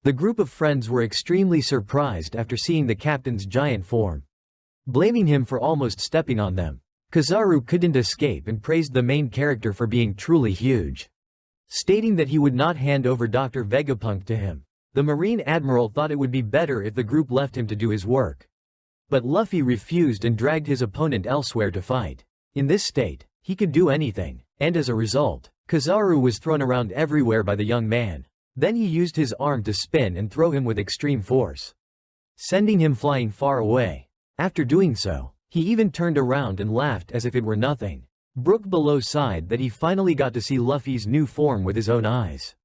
The group of friends were extremely surprised after seeing the captain's giant form, blaming him for almost stepping on them. Kizaru couldn't escape and praised the main character for being truly huge, stating that he would not hand over Dr. Vegapunk to him. The Marine Admiral thought it would be better if the group left him to do his work. But Luffy refused and dragged his opponent elsewhere to fight. In this state, he could do anything, and as a result, Kizaru was thrown around everywhere by the young man. Then he used his arm to spin and throw him with extreme force, sending him flying far away. After doing so, he even turned around and laughed as if it were nothing. Brook below sighed that he finally got to see Luffy's new form with his own eyes,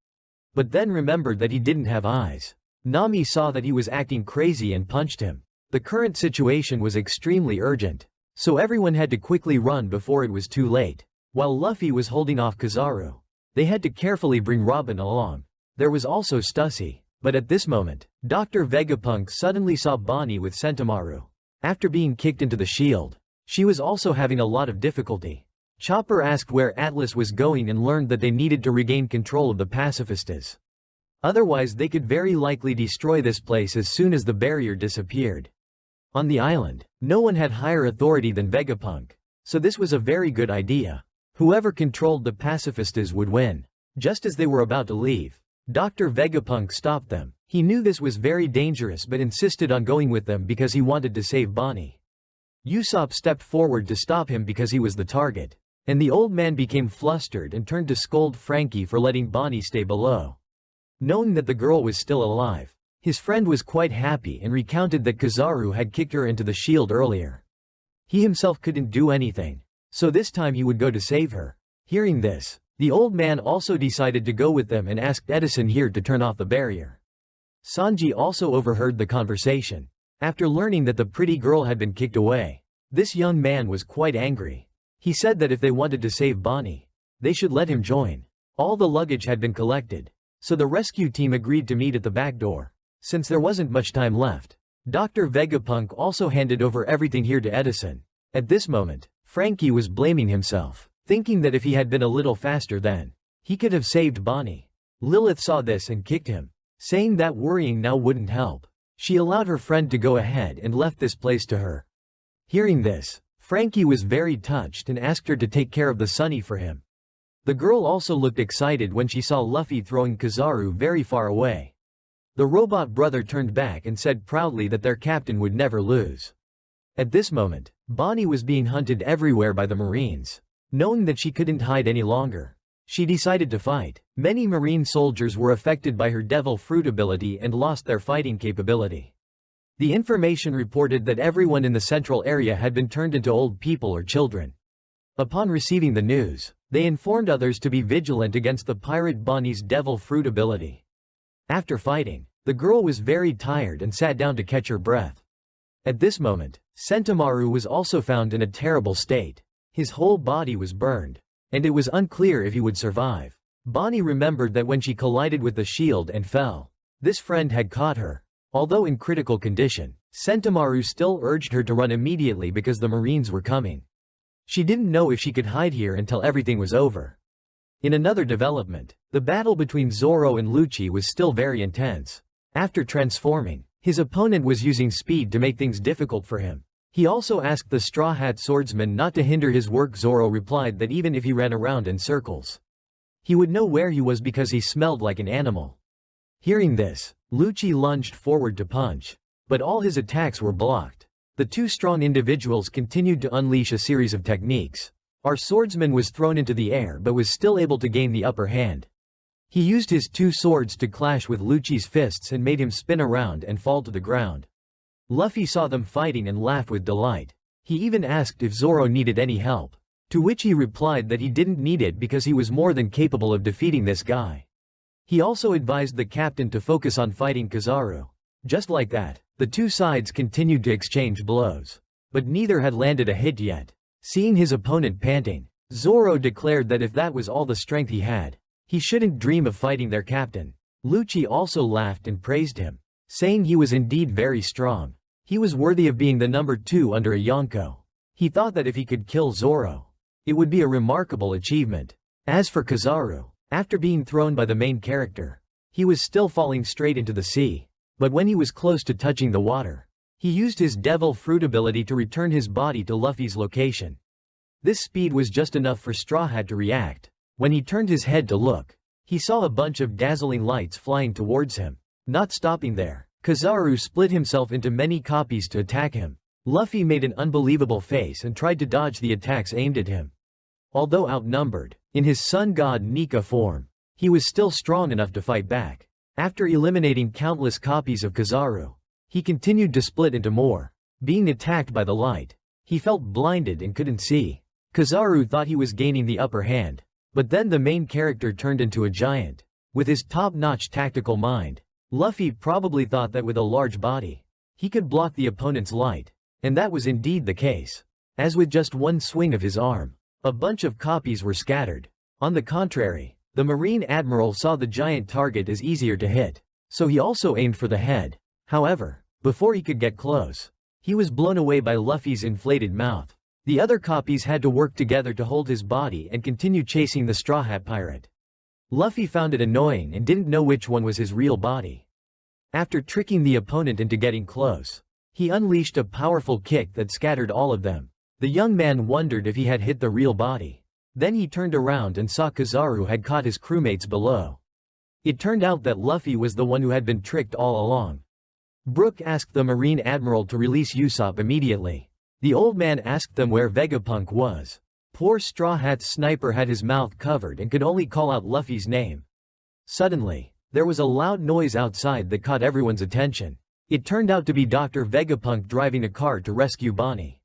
but then remembered that he didn't have eyes. Nami saw that he was acting crazy and punched him. The current situation was extremely urgent, so everyone had to quickly run before it was too late. While Luffy was holding off Kizaru, they had to carefully bring Robin along. There was also Stussy, but at this moment, Dr. Vegapunk suddenly saw Bonnie with Sentomaru. After being kicked into the shield, she was also having a lot of difficulty. Chopper asked where Atlas was going and learned that they needed to regain control of the pacifistas. Otherwise they could very likely destroy this place as soon as the barrier disappeared. On the island, no one had higher authority than Vegapunk, so this was a very good idea. Whoever controlled the pacifistas would win. Just as they were about to leave, Dr. Vegapunk stopped them. He knew this was very dangerous but insisted on going with them because he wanted to save Bonnie. Usopp stepped forward to stop him because he was the target, and the old man became flustered and turned to scold Frankie for letting Bonnie stay below. Knowing that the girl was still alive, his friend was quite happy and recounted that Kizaru had kicked her into the shield earlier. He himself couldn't do anything, so this time he would go to save her. Hearing this, the old man also decided to go with them and asked Edison here to turn off the barrier. Sanji also overheard the conversation. After learning that the pretty girl had been kicked away, this young man was quite angry. He said that if they wanted to save Bonnie, they should let him join. All the luggage had been collected, so the rescue team agreed to meet at the back door. Since there wasn't much time left, Dr. Vegapunk also handed over everything here to Edison. At this moment, Frankie was blaming himself, thinking that if he had been a little faster then, he could have saved Bonnie. Lilith saw this and kicked him, saying that worrying now wouldn't help. She allowed her friend to go ahead and left this place to her. Hearing this, Frankie was very touched and asked her to take care of the Sunny for him. The girl also looked excited when she saw Luffy throwing Kizaru very far away. The robot brother turned back and said proudly that their captain would never lose. At this moment, Bonnie was being hunted everywhere by the Marines. Knowing that she couldn't hide any longer, she decided to fight. Many Marine soldiers were affected by her Devil Fruit ability and lost their fighting capability. The information reported that everyone in the central area had been turned into old people or children. Upon receiving the news, they informed others to be vigilant against the pirate Bonnie's Devil Fruit ability. After fighting, the girl was very tired and sat down to catch her breath. At this moment, Sentomaru was also found in a terrible state. His whole body was burned, and it was unclear if he would survive. Bonnie remembered that when she collided with the shield and fell, this friend had caught her. Although in critical condition, Sentomaru still urged her to run immediately because the Marines were coming. She didn't know if she could hide here until everything was over. In another development, the battle between Zoro and Lucci was still very intense. After transforming, his opponent was using speed to make things difficult for him. He also asked the Straw Hat Swordsman not to hinder his work. Zoro replied that even if he ran around in circles, he would know where he was because he smelled like an animal. Hearing this, Lucci lunged forward to punch, but all his attacks were blocked. The two strong individuals continued to unleash a series of techniques. Our swordsman was thrown into the air but was still able to gain the upper hand. He used his two swords to clash with Lucci's fists and made him spin around and fall to the ground. Luffy saw them fighting and laughed with delight. He even asked if Zoro needed any help, to which he replied that he didn't need it because he was more than capable of defeating this guy. He also advised the captain to focus on fighting Kizaru. Just like that, the two sides continued to exchange blows, but neither had landed a hit yet. Seeing his opponent panting, Zoro declared that if that was all the strength he had, he shouldn't dream of fighting their captain. Lucci also laughed and praised him, saying he was indeed very strong. He was worthy of being the number 2 under a Yonko. He thought that if he could kill Zoro, it would be a remarkable achievement. As for Kizaru, after being thrown by the main character, He was still falling straight into the sea. But when he was close to touching the water, he used his devil fruit ability to return his body to Luffy's location. This speed was just enough for Straw Hat to react. When he turned his head to look, he saw a bunch of dazzling lights flying towards him. Not stopping there, Kizaru split himself into many copies to attack him. Luffy made an unbelievable face and tried to dodge the attacks aimed at him. Although outnumbered, in his sun god Nika form, he was still strong enough to fight back. After eliminating countless copies of Kizaru, he continued to split into more. Being attacked by the light, he felt blinded and couldn't see. Kizaru thought he was gaining the upper hand, but then the main character turned into a giant. With his top-notch tactical mind, Luffy probably thought that with a large body, he could block the opponent's light, and that was indeed the case. As with just one swing of his arm, a bunch of copies were scattered. On the contrary, the Marine Admiral saw the giant target as easier to hit, so he also aimed for the head. However, before he could get close, he was blown away by Luffy's inflated mouth. The other copies had to work together to hold his body and continue chasing the Straw Hat Pirate. Luffy found it annoying and didn't know which one was his real body. After tricking the opponent into getting close, he unleashed a powerful kick that scattered all of them. The young man wondered if he had hit the real body. Then he turned around and saw Kizaru had caught his crewmates below. It turned out that Luffy was the one who had been tricked all along. Brook asked the Marine Admiral to release Usopp immediately. The old man asked them where Vegapunk was. Poor Straw Hat's sniper had his mouth covered and could only call out Luffy's name. Suddenly, there was a loud noise outside that caught everyone's attention. It turned out to be Dr. Vegapunk driving a car to rescue Bonnie.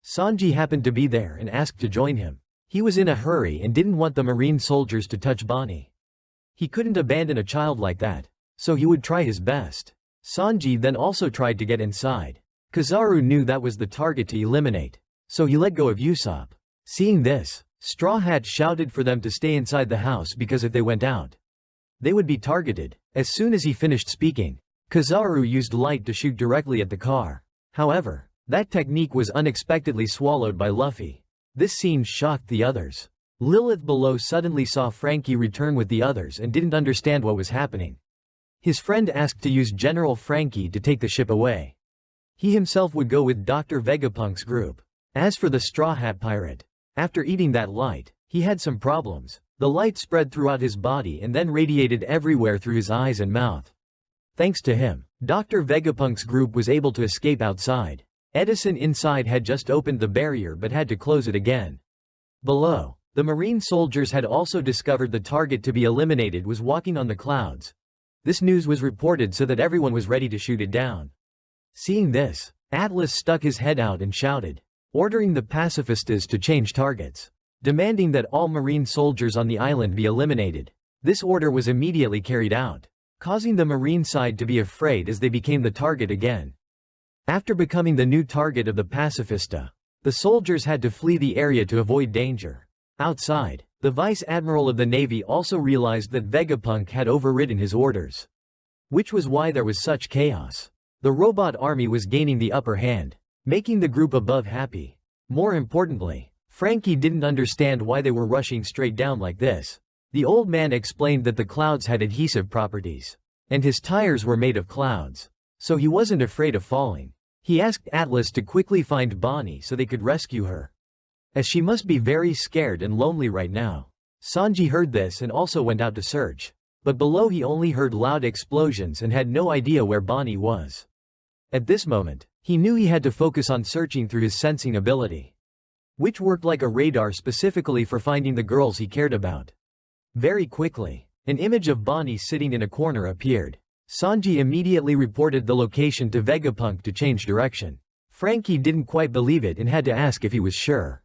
Sanji happened to be there and asked to join him. He was in a hurry and didn't want the Marine soldiers to touch Bonnie. He couldn't abandon a child like that, so he would try his best. Sanji then also tried to get inside. Kizaru knew that was the target to eliminate, so he let go of Usopp. Seeing this, Straw Hat shouted for them to stay inside the house because if they went out, they would be targeted. As soon as he finished speaking, Kizaru used light to shoot directly at the car. However, that technique was unexpectedly swallowed by Luffy. This scene shocked the others. Lilith below suddenly saw Franky return with the others and didn't understand what was happening. His friend asked to use General Franky to take the ship away. He himself would go with Dr. Vegapunk's group. As for the Straw Hat Pirate, after eating that light, he had some problems. The light spread throughout his body and then radiated everywhere through his eyes and mouth. Thanks to him, Dr. Vegapunk's group was able to escape outside. Edison inside had just opened the barrier but had to close it again. Below, the Marine soldiers had also discovered the target to be eliminated was walking on the clouds. This news was reported so that everyone was ready to shoot it down. Seeing this, Atlas stuck his head out and shouted, ordering the pacifistas to change targets, demanding that all Marine soldiers on the island be eliminated. This order was immediately carried out, causing the Marine side to be afraid as they became the target again. After becoming the new target of the pacifista, the soldiers had to flee the area to avoid danger. Outside, the Vice Admiral of the Navy also realized that Vegapunk had overridden his orders, which was why there was such chaos. The robot army was gaining the upper hand, making the group above happy. More importantly, Franky didn't understand why they were rushing straight down like this. The old man explained that the clouds had adhesive properties, and his tires were made of clouds, so he wasn't afraid of falling. He asked Atlas to quickly find Bonnie so they could rescue her, as she must be very scared and lonely right now. Sanji heard this and also went out to search, but below he only heard loud explosions and had no idea where Bonnie was. At this moment, he knew he had to focus on searching through his sensing ability, which worked like a radar specifically for finding the girls he cared about. Very quickly, an image of Bonnie sitting in a corner appeared. Sanji immediately reported the location to Vegapunk to change direction. Franky didn't quite believe it and had to ask if he was sure,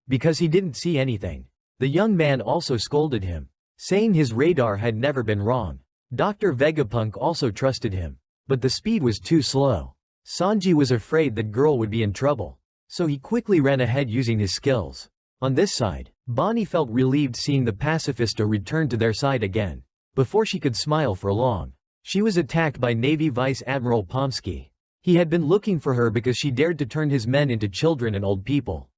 because he didn't see anything. The young man also scolded him, saying his radar had never been wrong. Dr. Vegapunk also trusted him, but the speed was too slow. Sanji was afraid that girl would be in trouble, so he quickly ran ahead using his skills. On this side, Bonnie felt relieved seeing the pacifista return to their side again. Before she could smile for long, she was attacked by Navy Vice Admiral Pomsky. He had been looking for her because she dared to turn his men into children and old people.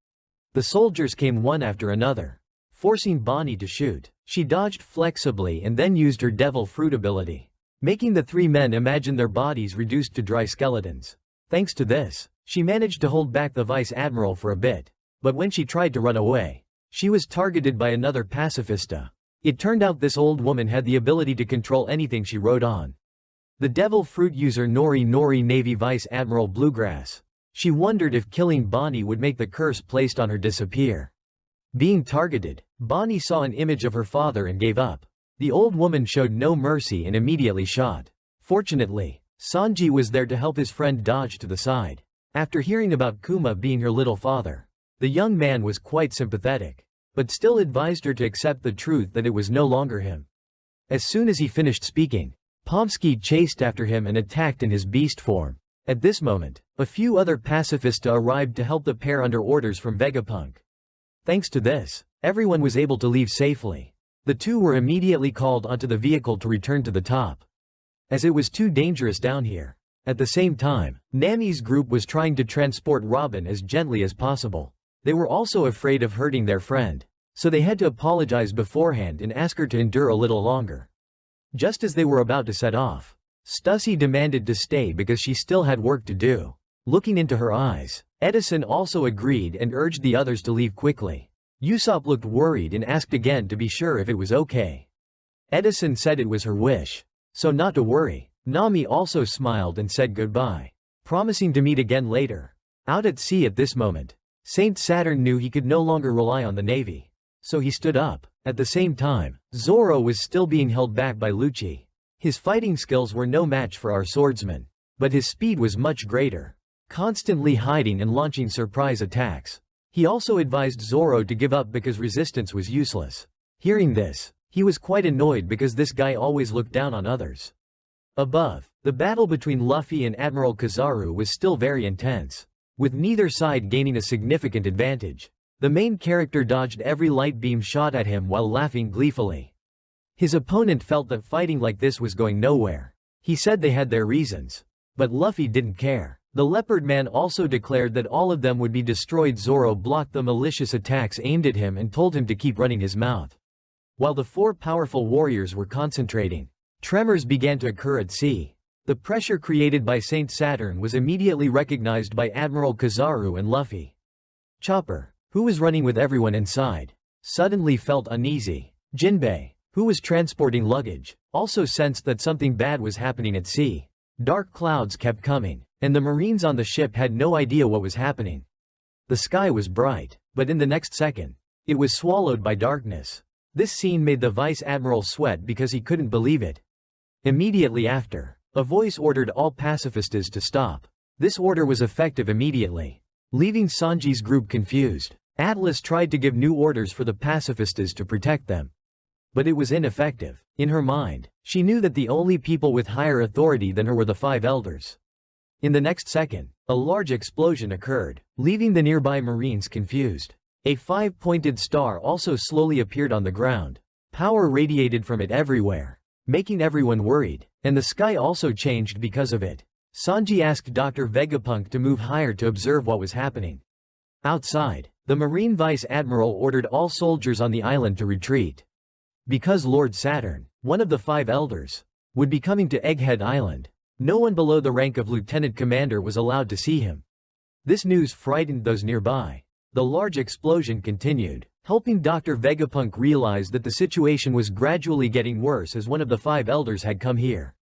The soldiers came one after another, forcing Bonnie to shoot. She dodged flexibly and then used her devil fruit ability, making the three men imagine their bodies reduced to dry skeletons. Thanks to this, she managed to hold back the Vice Admiral for a bit, but when she tried to run away, she was targeted by another pacifista. It turned out this old woman had the ability to control anything she rode on. The devil fruit user Nori Navy Vice Admiral Bluegrass. She wondered if killing Bonnie would make the curse placed on her disappear. Being targeted, Bonnie saw an image of her father and gave up. The old woman showed no mercy and immediately shot. Fortunately, Sanji was there to help his friend dodge to the side. After hearing about Kuma being her little father, the young man was quite sympathetic, but still advised her to accept the truth that it was no longer him. As soon as he finished speaking, Pomsky chased after him and attacked in his beast form. At this moment, a few other pacifista arrived to help the pair under orders from Vegapunk. Thanks to this, everyone was able to leave safely. The two were immediately called onto the vehicle to return to the top, as it was too dangerous down here. At the same time, Nami's group was trying to transport Robin as gently as possible. They were also afraid of hurting their friend, so they had to apologize beforehand and ask her to endure a little longer. Just as they were about to set off, Stussy demanded to stay because she still had work to do. Looking into her eyes, Edison also agreed and urged the others to leave quickly. Usopp looked worried and asked again to be sure if it was okay. Edison said it was her wish, so not to worry. Nami also smiled and said goodbye, promising to meet again later. Out at sea at this moment, Saint Saturn knew he could no longer rely on the Navy, so he stood up. At the same time, Zoro was still being held back by Lucci. His fighting skills were no match for our swordsman, but his speed was much greater, constantly hiding and launching surprise attacks. He also advised Zoro to give up because resistance was useless. Hearing this, he was quite annoyed because this guy always looked down on others. Above, the battle between Luffy and Admiral Kizaru was still very intense, with neither side gaining a significant advantage. The main character dodged every light beam shot at him while laughing gleefully. His opponent felt that fighting like this was going nowhere. He said they had their reasons, but Luffy didn't care. The Leopard Man also declared that all of them would be destroyed. Zoro blocked the malicious attacks aimed at him and told him to keep running his mouth. While the four powerful warriors were concentrating, tremors began to occur at sea. The pressure created by Saint Saturn was immediately recognized by Admiral Kizaru and Luffy. Chopper, who was running with everyone inside, suddenly felt uneasy. Jinbei, who was transporting luggage, also sensed that something bad was happening at sea. Dark clouds kept coming, and the Marines on the ship had no idea what was happening. The sky was bright, but in the next second, it was swallowed by darkness. This scene made the Vice Admiral sweat because he couldn't believe it. Immediately after, a voice ordered all pacifistas to stop. This order was effective immediately, leaving Sanji's group confused. Atlas tried to give new orders for the pacifistas to protect them, but it was ineffective. In her mind, she knew that the only people with higher authority than her were the five elders. In the next second, a large explosion occurred, leaving the nearby Marines confused. A five-pointed star also slowly appeared on the ground. Power radiated from it everywhere, making everyone worried, and the sky also changed because of it. Sanji asked Dr. Vegapunk to move higher to observe what was happening. Outside, the Marine Vice Admiral ordered all soldiers on the island to retreat, because Lord Saturn, one of the five elders, would be coming to Egghead Island. No one below the rank of lieutenant commander was allowed to see him. This news frightened those nearby. The large explosion continued, helping Dr. Vegapunk realize that the situation was gradually getting worse as one of the five elders had come here.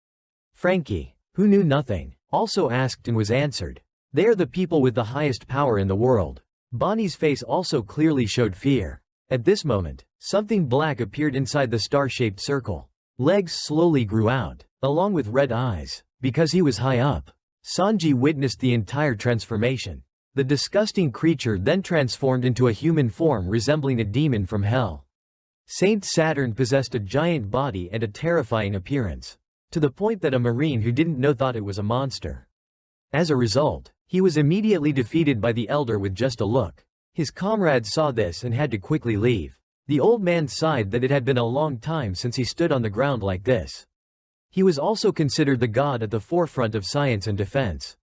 Frankie, who knew nothing, also asked and was answered. They are the people with the highest power in the world. Bonnie's face also clearly showed fear. At this moment, something black appeared inside the star-shaped circle. Legs slowly grew out, along with red eyes. Because he was high up, Sanji witnessed the entire transformation. The disgusting creature then transformed into a human form resembling a demon from hell. Saint Saturn possessed a giant body and a terrifying appearance, to the point that a marine who didn't know thought it was a monster. As a result, he was immediately defeated by the elder with just a look. His comrades saw this and had to quickly leave. The old man sighed that it had been a long time since he stood on the ground like this. He was also considered the god at the forefront of science and defense.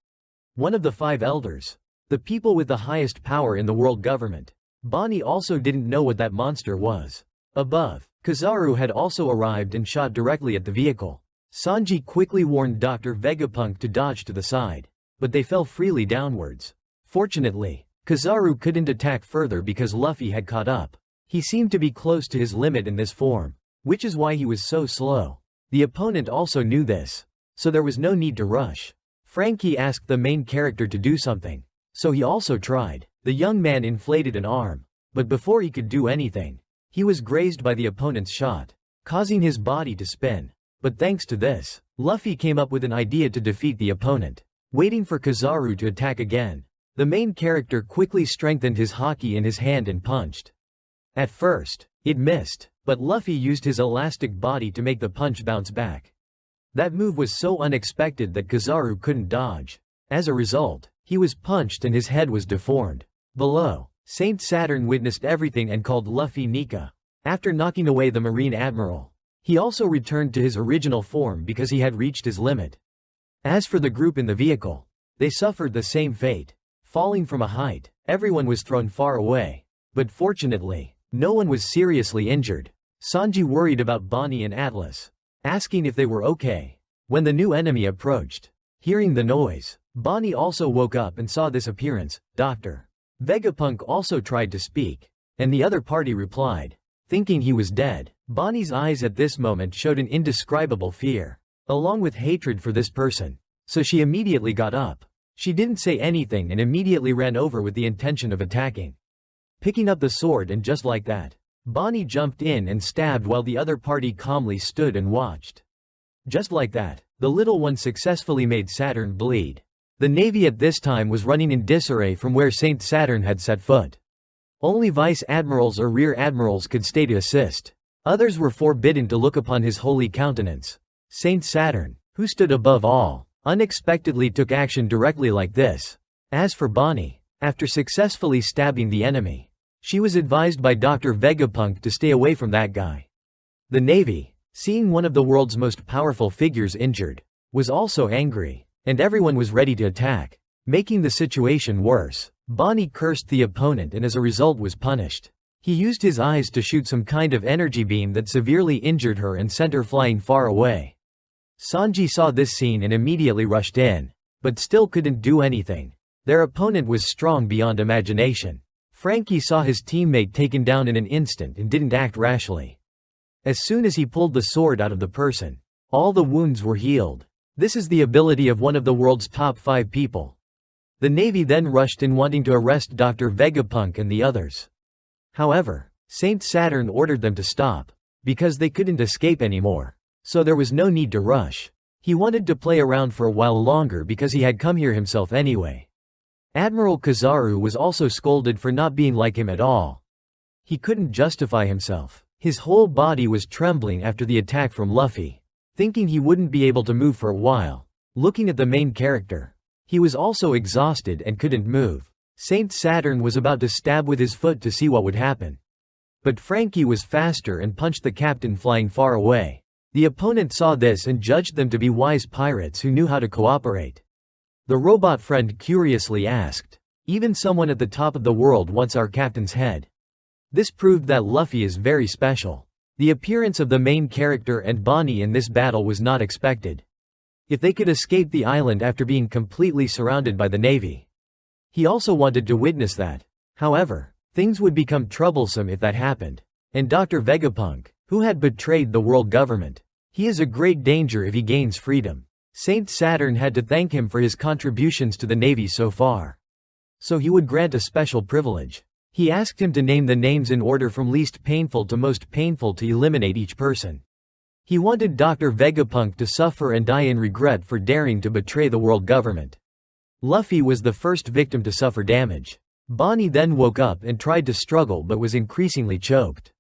One of the five elders. The people with the highest power in the world government. Bonnie also didn't know what that monster was. Above, Kizaru had also arrived and shot directly at the vehicle. Sanji quickly warned Dr. Vegapunk to dodge to the side, but they fell freely downwards. Fortunately, Kizaru couldn't attack further because Luffy had caught up. He seemed to be close to his limit in this form, which is why he was so slow. The opponent also knew this, so there was no need to rush. Frankie asked the main character to do something, so he also tried. The young man inflated an arm, but before he could do anything, he was grazed by the opponent's shot, causing his body to spin. But thanks to this, Luffy came up with an idea to defeat the opponent. Waiting for Kizaru to attack again, the main character quickly strengthened his haki in his hand and punched. At first, it missed, but Luffy used his elastic body to make the punch bounce back. That move was so unexpected that Kizaru couldn't dodge. As a result, he was punched and his head was deformed. Below, Saint Saturn witnessed everything and called Luffy Nika. After knocking away the Marine Admiral, he also returned to his original form because he had reached his limit. As for the group in the vehicle, they suffered the same fate. Falling from a height, everyone was thrown far away. But fortunately, no one was seriously injured. Sanji worried about Bonnie and Atlas, asking if they were okay. When the new enemy approached, hearing the noise, Bonnie also woke up and saw this appearance. Dr. Vegapunk also tried to speak, and the other party replied, thinking he was dead. Bonnie's eyes at this moment showed an indescribable fear, along with hatred for this person, so she immediately got up. She didn't say anything and immediately ran over with the intention of attacking. Picking up the sword, and just like that, Bonnie jumped in and stabbed while the other party calmly stood and watched. Just like that, the little one successfully made Saturn bleed. The navy at this time was running in disarray from where Saint Saturn had set foot. Only vice admirals or rear admirals could stay to assist. Others were forbidden to look upon his holy countenance. Saint Saturn, who stood above all, unexpectedly took action directly like this. As for Bonnie, after successfully stabbing the enemy, she was advised by Dr. Vegapunk to stay away from that guy. The navy, seeing one of the world's most powerful figures injured, was also angry, and everyone was ready to attack. Making the situation worse, Bonnie cursed the opponent and as a result was punished. He used his eyes to shoot some kind of energy beam that severely injured her and sent her flying far away. Sanji saw this scene and immediately rushed in, but still couldn't do anything. Their opponent was strong beyond imagination. Frankie saw his teammate taken down in an instant and didn't act rashly. As soon as he pulled the sword out of the person, all the wounds were healed. This is the ability of one of the world's top 5 people. The navy then rushed in wanting to arrest Dr. Vegapunk and the others. However, Saint Saturn ordered them to stop, because they couldn't escape anymore. So there was no need to rush. He wanted to play around for a while longer because he had come here himself anyway. Admiral Kizaru was also scolded for not being like him at all. He couldn't justify himself. His whole body was trembling after the attack from Luffy. Thinking he wouldn't be able to move for a while. Looking at the main character, he was also exhausted and couldn't move. Saint Saturn was about to stab with his foot to see what would happen. But Frankie was faster and punched the captain flying far away. The opponent saw this and judged them to be wise pirates who knew how to cooperate. The robot friend curiously asked, "Even someone at the top of the world wants our captain's head?" This proved that Luffy is very special. The appearance of the main character and Bonnie in this battle was not expected. If they could escape the island after being completely surrounded by the navy. He also wanted to witness that. However, things would become troublesome if that happened. And Dr. Vegapunk, who had betrayed the world government, he is a great danger if he gains freedom. Saint Saturn had to thank him for his contributions to the navy so far. So he would grant a special privilege. He asked him to name the names in order from least painful to most painful to eliminate each person. He wanted Dr. Vegapunk to suffer and die in regret for daring to betray the world government. Luffy was the first victim to suffer damage. Bonnie then woke up and tried to struggle but was increasingly choked.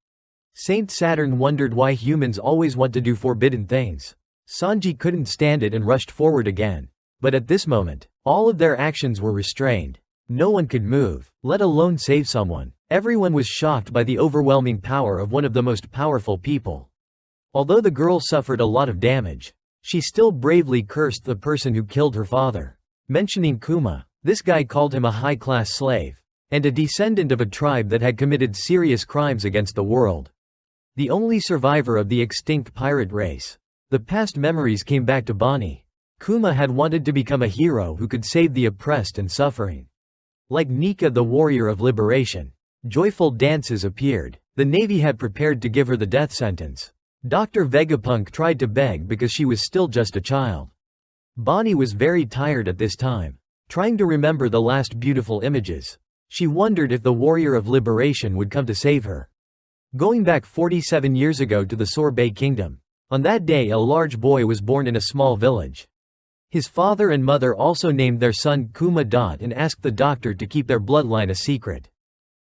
Saint Saturn wondered why humans always want to do forbidden things. Sanji couldn't stand it and rushed forward again. But at this moment, all of their actions were restrained. No one could move, let alone save someone. Everyone was shocked by the overwhelming power of one of the most powerful people. Although the girl suffered a lot of damage, she still bravely cursed the person who killed her father. Mentioning Kuma, this guy called him a high-class slave, and a descendant of a tribe that had committed serious crimes against the world. the only survivor of the extinct pirate race. The past memories came back to Bonnie. Kuma had wanted to become a hero who could save the oppressed and suffering. Like Nika, the warrior of liberation. Joyful dances appeared. The Navy had prepared to give her the death sentence. Dr. Vegapunk tried to beg because she was still just a child. Bonnie was very tired at this time, trying to remember the last beautiful images. She wondered if the warrior of liberation would come to save her. Going back 47 years ago to the Sorbet Kingdom. On that day, a large boy was born in a small village. His father and mother also named their son Kuma. And asked the doctor to keep their bloodline a secret.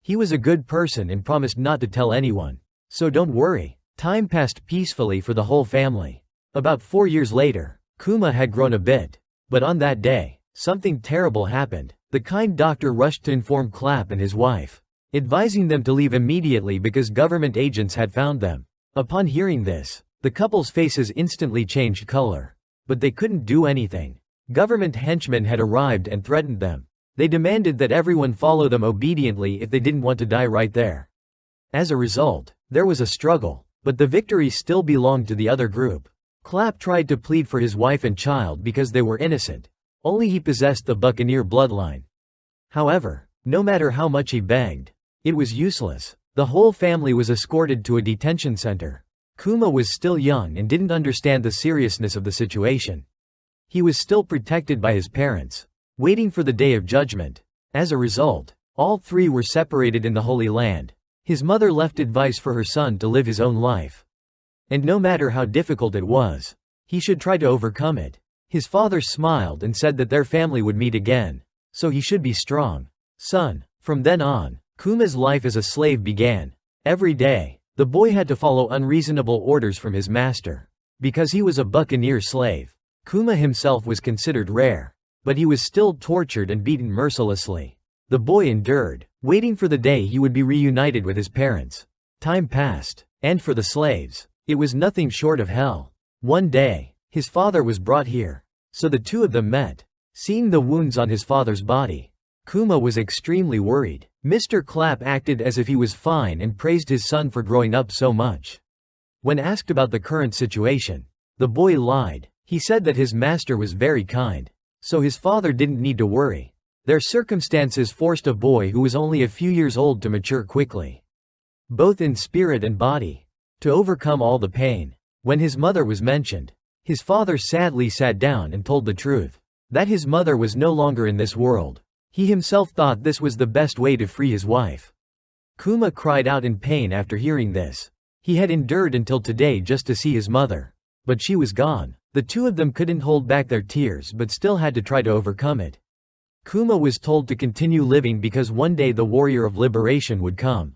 He was a good person and promised not to tell anyone. So don't worry. Time passed peacefully for the whole family. About 4 years later, Kuma had grown a bit. But on that day, something terrible happened. The kind doctor rushed to inform Clap and his wife, advising them to leave immediately because government agents had found them. Upon hearing this, the couple's faces instantly changed color. But they couldn't do anything. Government henchmen had arrived and threatened them. They demanded that everyone follow them obediently if they didn't want to die right there. As a result, there was a struggle, but the victory still belonged to the other group. Clap tried to plead for his wife and child because they were innocent. Only he possessed the buccaneer bloodline. However, no matter how much he begged, it was useless. The whole family was escorted to a detention center. Kuma was still young and didn't understand the seriousness of the situation. He was still protected by his parents, waiting for the day of judgment. As a result, all three were separated in the Holy Land. His mother left advice for her son to live his own life. And no matter how difficult it was, he should try to overcome it. His father smiled and said that their family would meet again, so he should be strong. Son. From then on, Kuma's life as a slave began. Every day, the boy had to follow unreasonable orders from his master. Because he was a buccaneer slave, Kuma himself was considered rare. But he was still tortured and beaten mercilessly. The boy endured, waiting for the day he would be reunited with his parents. Time passed, and for the slaves, it was nothing short of hell. One day, his father was brought here, so the two of them met. Seeing the wounds on his father's body, Kuma was extremely worried. Mr. Clap acted as if he was fine and praised his son for growing up so much. When asked about the current situation, the boy lied. He said that his master was very kind, so his father didn't need to worry. Their circumstances forced a boy who was only a few years old to mature quickly, both in spirit and body, to overcome all the pain. When his mother was mentioned, his father sadly sat down and told the truth, that his mother was no longer in this world. He himself thought this was the best way to free his wife. Kuma cried out in pain after hearing this. He had endured until today just to see his mother, but she was gone. The two of them couldn't hold back their tears but still had to try to overcome it. Kuma was told to continue living because one day the warrior of liberation would come,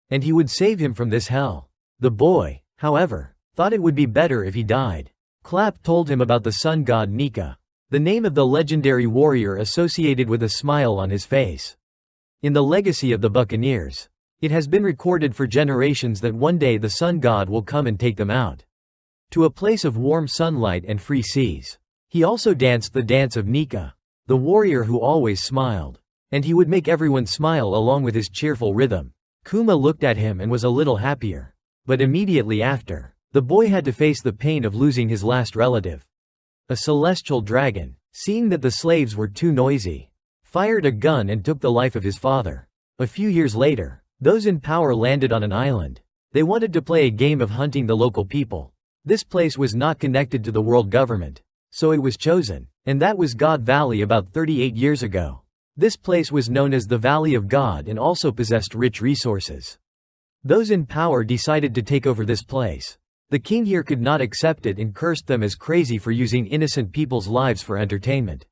and he would save him from this hell. The boy, however, thought it would be better if he died. Clap told him about the sun god Nika, the name of the legendary warrior associated with a smile on his face. In the legacy of the Buccaneers, it has been recorded for generations that one day the sun god will come and take them out to a place of warm sunlight and free seas. He also danced the dance of Nika, the warrior who always smiled, and he would make everyone smile along with his cheerful rhythm. Kuma looked at him and was a little happier. But immediately after, the boy had to face the pain of losing his last relative. A celestial dragon, seeing that the slaves were too noisy, fired a gun and took the life of his father. A few years later, those in power landed on an island. They wanted to play a game of hunting the local people. This place was not connected to the world government, so it was chosen, and that was God Valley about 38 years ago. This place was known as the Valley of God and also possessed rich resources. Those in power decided to take over this place. The king here could not accept it and cursed them as crazy for using innocent people's lives for entertainment.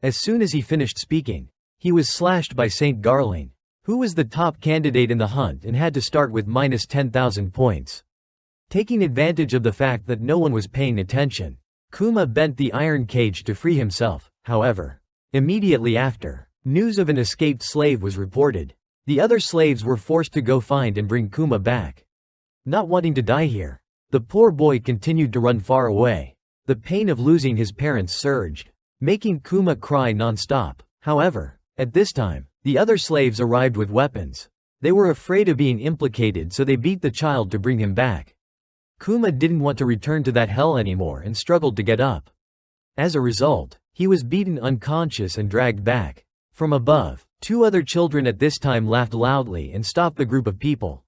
As soon as he finished speaking, he was slashed by Saint Garling, who was the top candidate in the hunt and had to start with minus 10,000 points. Taking advantage of the fact that no one was paying attention, Kuma bent the iron cage to free himself. However, immediately after, news of an escaped slave was reported. The other slaves were forced to go find and bring Kuma back. Not wanting to die here, the poor boy continued to run far away. The pain of losing his parents surged, making Kuma cry non-stop. However, at this time, the other slaves arrived with weapons. They were afraid of being implicated, so they beat the child to bring him back. Kuma didn't want to return to that hell anymore and struggled to get up. As a result, he was beaten unconscious and dragged back. From above, 2 other children at this time laughed loudly and stopped the group of people.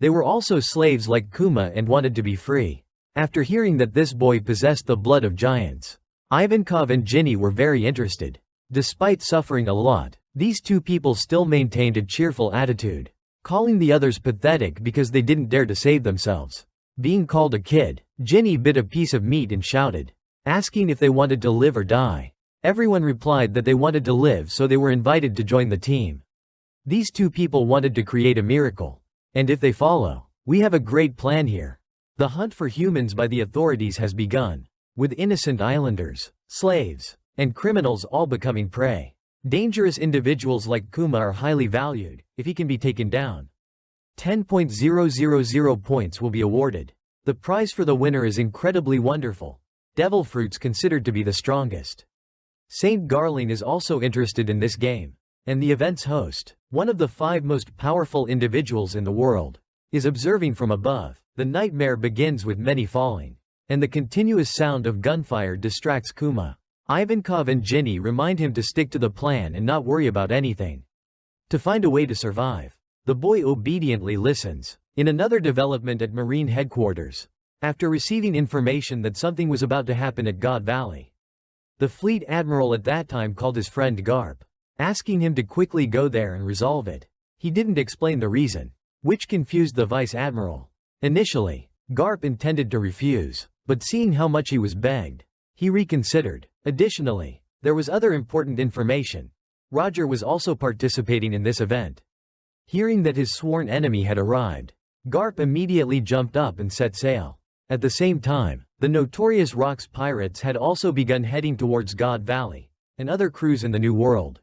They were also slaves like Kuma and wanted to be free. After hearing that this boy possessed the blood of giants, Ivankov and Ginny were very interested. Despite suffering a lot, these 2 people still maintained a cheerful attitude, calling the others pathetic because they didn't dare to save themselves. Being called a kid, Ginny bit a piece of meat and shouted, asking if they wanted to live or die. Everyone replied that they wanted to live, so they were invited to join the team. These 2 people wanted to create a miracle. And if they follow, we have a great plan here. The hunt for humans by the authorities has begun, with innocent islanders, slaves, and criminals all becoming prey. Dangerous individuals like Kuma are highly valued. If he can be taken down, 10,000 points will be awarded. The prize for the winner is incredibly wonderful. Devil fruits considered to be the strongest. Saint Garling is also interested in this game, and the event's host, one of the 5 most powerful individuals in the world, is observing from above. The nightmare begins with many falling, and the continuous sound of gunfire distracts Kuma. Ivankov and Ginny remind him to stick to the plan and not worry about anything. To find a way to survive, the boy obediently listens. In another development at Marine headquarters, after receiving information that something was about to happen at God Valley, the fleet admiral at that time called his friend Garp, asking him to quickly go there and resolve it. He didn't explain the reason, which confused the vice admiral. Initially, Garp intended to refuse, but seeing how much he was begged, he reconsidered. Additionally, there was other important information. Roger was also participating in this event. Hearing that his sworn enemy had arrived, Garp immediately jumped up and set sail. At the same time, the notorious Rocks pirates had also begun heading towards God Valley, and other crews in the New World,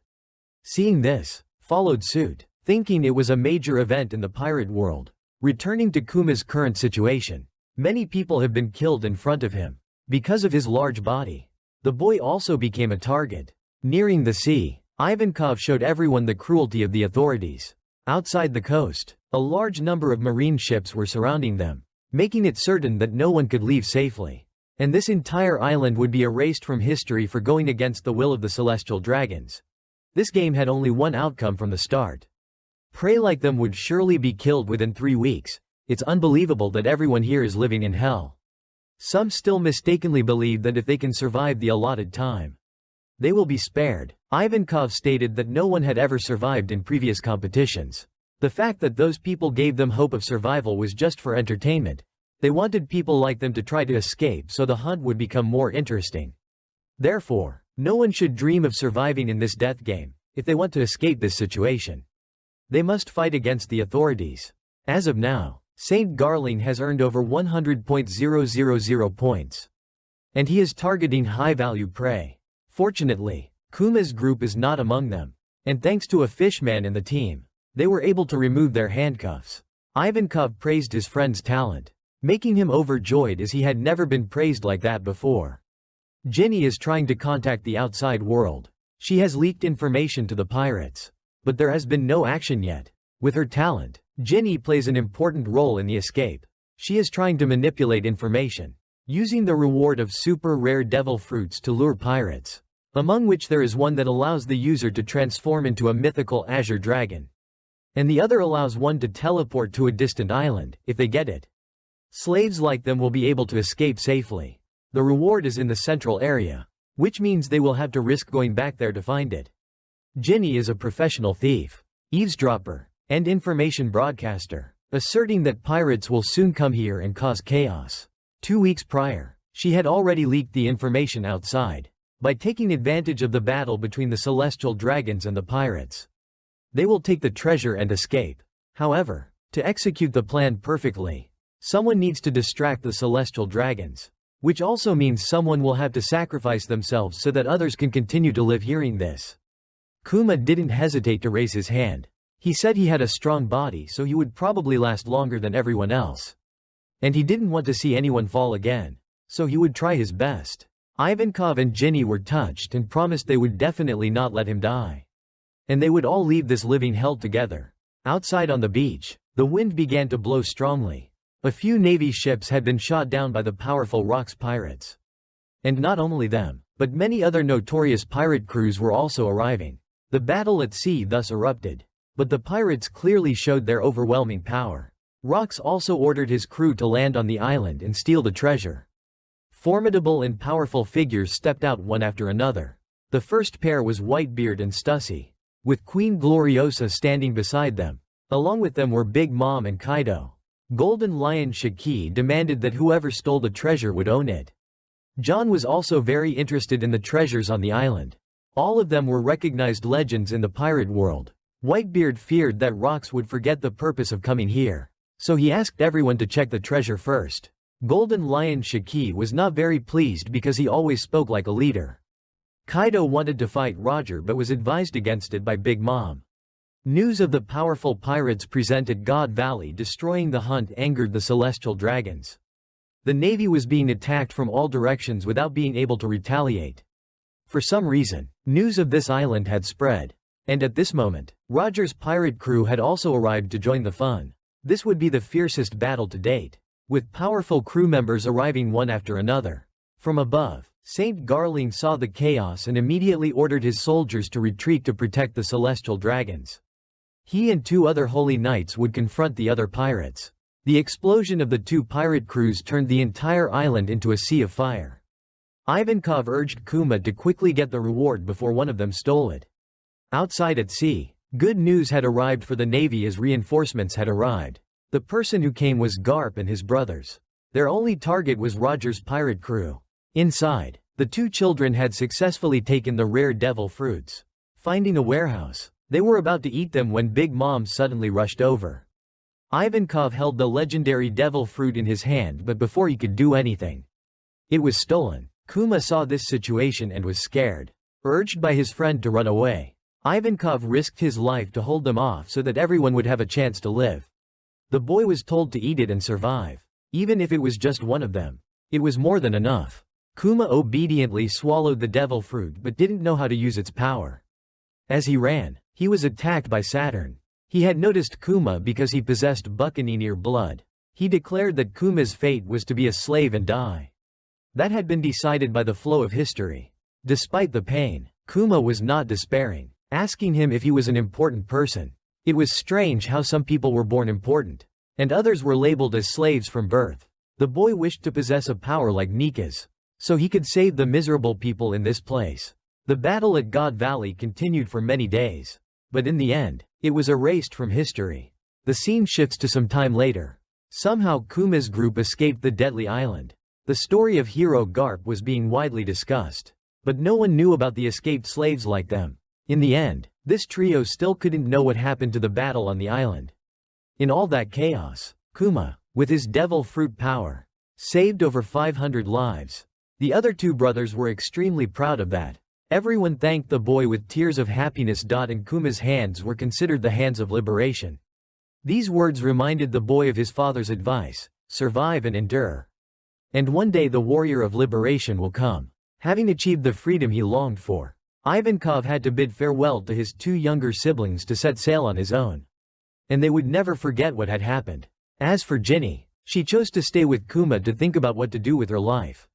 seeing this, followed suit, thinking it was a major event in the pirate world. Returning to Kuma's current situation, many people have been killed in front of him. Because of his large body, the boy also became a target. Nearing the sea, Ivankov showed everyone the cruelty of the authorities. Outside the coast, a large number of marine ships were surrounding them, making it certain that no one could leave safely. And this entire island would be erased from history for going against the will of the celestial dragons. This game had only one outcome from the start. Prey like them would surely be killed within 3 weeks. It's unbelievable that everyone here is living in hell. Some still mistakenly believe that if they can survive the allotted time, they will be spared. Ivankov stated that no one had ever survived in previous competitions. The fact that those people gave them hope of survival was just for entertainment. They wanted people like them to try to escape so the hunt would become more interesting. Therefore, no one should dream of surviving in this death game. If they want to escape this situation, they must fight against the authorities. As of now, Saint Garling has earned over 100,000 points. And he is targeting high-value prey. Fortunately, KUMA'S group is not among them. And thanks to a fishman in the team, they were able to remove their handcuffs. Ivankov praised his friend's talent, making him overjoyed as he had never been praised like that before. Ginny is trying to contact the outside world. She has leaked information to the pirates, but there has been no action yet. With her talent, Ginny plays an important role in the escape. She is trying to manipulate information, using the reward of super rare devil fruits to lure pirates, among which there is one that allows the user to transform into a mythical azure dragon, and the other allows one to teleport to a distant island, if they get it. Slaves like them will be able to escape safely. The reward is in the central area, which means they will have to risk going back there to find it. Ginny is a professional thief, eavesdropper, and information broadcaster, asserting that pirates will soon come here and cause chaos. 2 weeks prior, she had already leaked the information outside. By taking advantage of the battle between the celestial dragons and the pirates, they will take the treasure and escape. However, to execute the plan perfectly, someone needs to distract the celestial dragons, which also means someone will have to sacrifice themselves so that others can continue to live. Hearing this, Kuma didn't hesitate to raise his hand. He said he had a strong body, so he would probably last longer than everyone else. And he didn't want to see anyone fall again, so he would try his best. Ivankov and Ginny were touched and promised they would definitely not let him die. And they would all leave this living hell together. Outside on the beach, the wind began to blow strongly. A few Navy ships had been shot down by the powerful Rocks pirates. And not only them, but many other notorious pirate crews were also arriving. The battle at sea thus erupted. But the pirates clearly showed their overwhelming power. Rocks also ordered his crew to land on the island and steal the treasure. Formidable and powerful figures stepped out one after another. The first pair was Whitebeard and Stussy, with Queen Gloriosa standing beside them. Along with them were Big Mom and Kaido. Golden Lion Shiki demanded that whoever stole the treasure would own it. John was also very interested in the treasures on the island. All of them were recognized legends in the pirate world. Whitebeard feared that Rocks would forget the purpose of coming here, so he asked everyone to check the treasure first. Golden Lion Shiki was not very pleased because he always spoke like a leader. Kaido wanted to fight Roger but was advised against it by Big Mom. News of the powerful pirates present at God Valley destroying the hunt angered the celestial dragons. The navy was being attacked from all directions without being able to retaliate. For some reason, news of this island had spread. And at this moment, Roger's pirate crew had also arrived to join the fun. This would be the fiercest battle to date, with powerful crew members arriving one after another. From above, Saint Garling saw the chaos and immediately ordered his soldiers to retreat to protect the celestial dragons. He and 2 other holy knights would confront the other pirates. The explosion of the 2 pirate crews turned the entire island into a sea of fire. Ivankov urged Kuma to quickly get the reward before one of them stole it. Outside at sea, good news had arrived for the navy as reinforcements had arrived. The person who came was Garp and his brothers. Their only target was Roger's pirate crew. Inside, the 2 children had successfully taken the rare devil fruits. Finding a warehouse, they were about to eat them when Big Mom suddenly rushed over. Ivankov held the legendary devil fruit in his hand, but before he could do anything, it was stolen. Kuma saw this situation and was scared. Urged by his friend to run away, Ivankov risked his life to hold them off so that everyone would have a chance to live. The boy was told to eat it and survive. Even if it was just one of them, it was more than enough. Kuma obediently swallowed the devil fruit but didn't know how to use its power. As he ran, he was attacked by Saturn. He had noticed Kuma because he possessed Buccaneer blood. He declared that Kuma's fate was to be a slave and die. That had been decided by the flow of history. Despite the pain, Kuma was not despairing, asking him if he was an important person. It was strange how some people were born important, and others were labeled as slaves from birth. The boy wished to possess a power like Nika's, so he could save the miserable people in this place. The battle at God Valley continued for many days, but in the end, it was erased from history. The scene shifts to some time later. Somehow Kuma's group escaped the deadly island. The story of hero Garp was being widely discussed, but no one knew about the escaped slaves like them. In the end, this trio still couldn't know what happened to the battle on the island. In all that chaos, Kuma, with his devil fruit power, saved over 500 lives. The other 2 brothers were extremely proud of that. Everyone thanked the boy with tears of happiness. And Kuma's hands were considered the hands of liberation. These words reminded the boy of his father's advice: survive and endure. And one day the warrior of liberation will come. Having achieved the freedom he longed for, Ivankov had to bid farewell to his 2 younger siblings to set sail on his own. And they would never forget what had happened. As for Ginny, she chose to stay with Kuma to think about what to do with her life.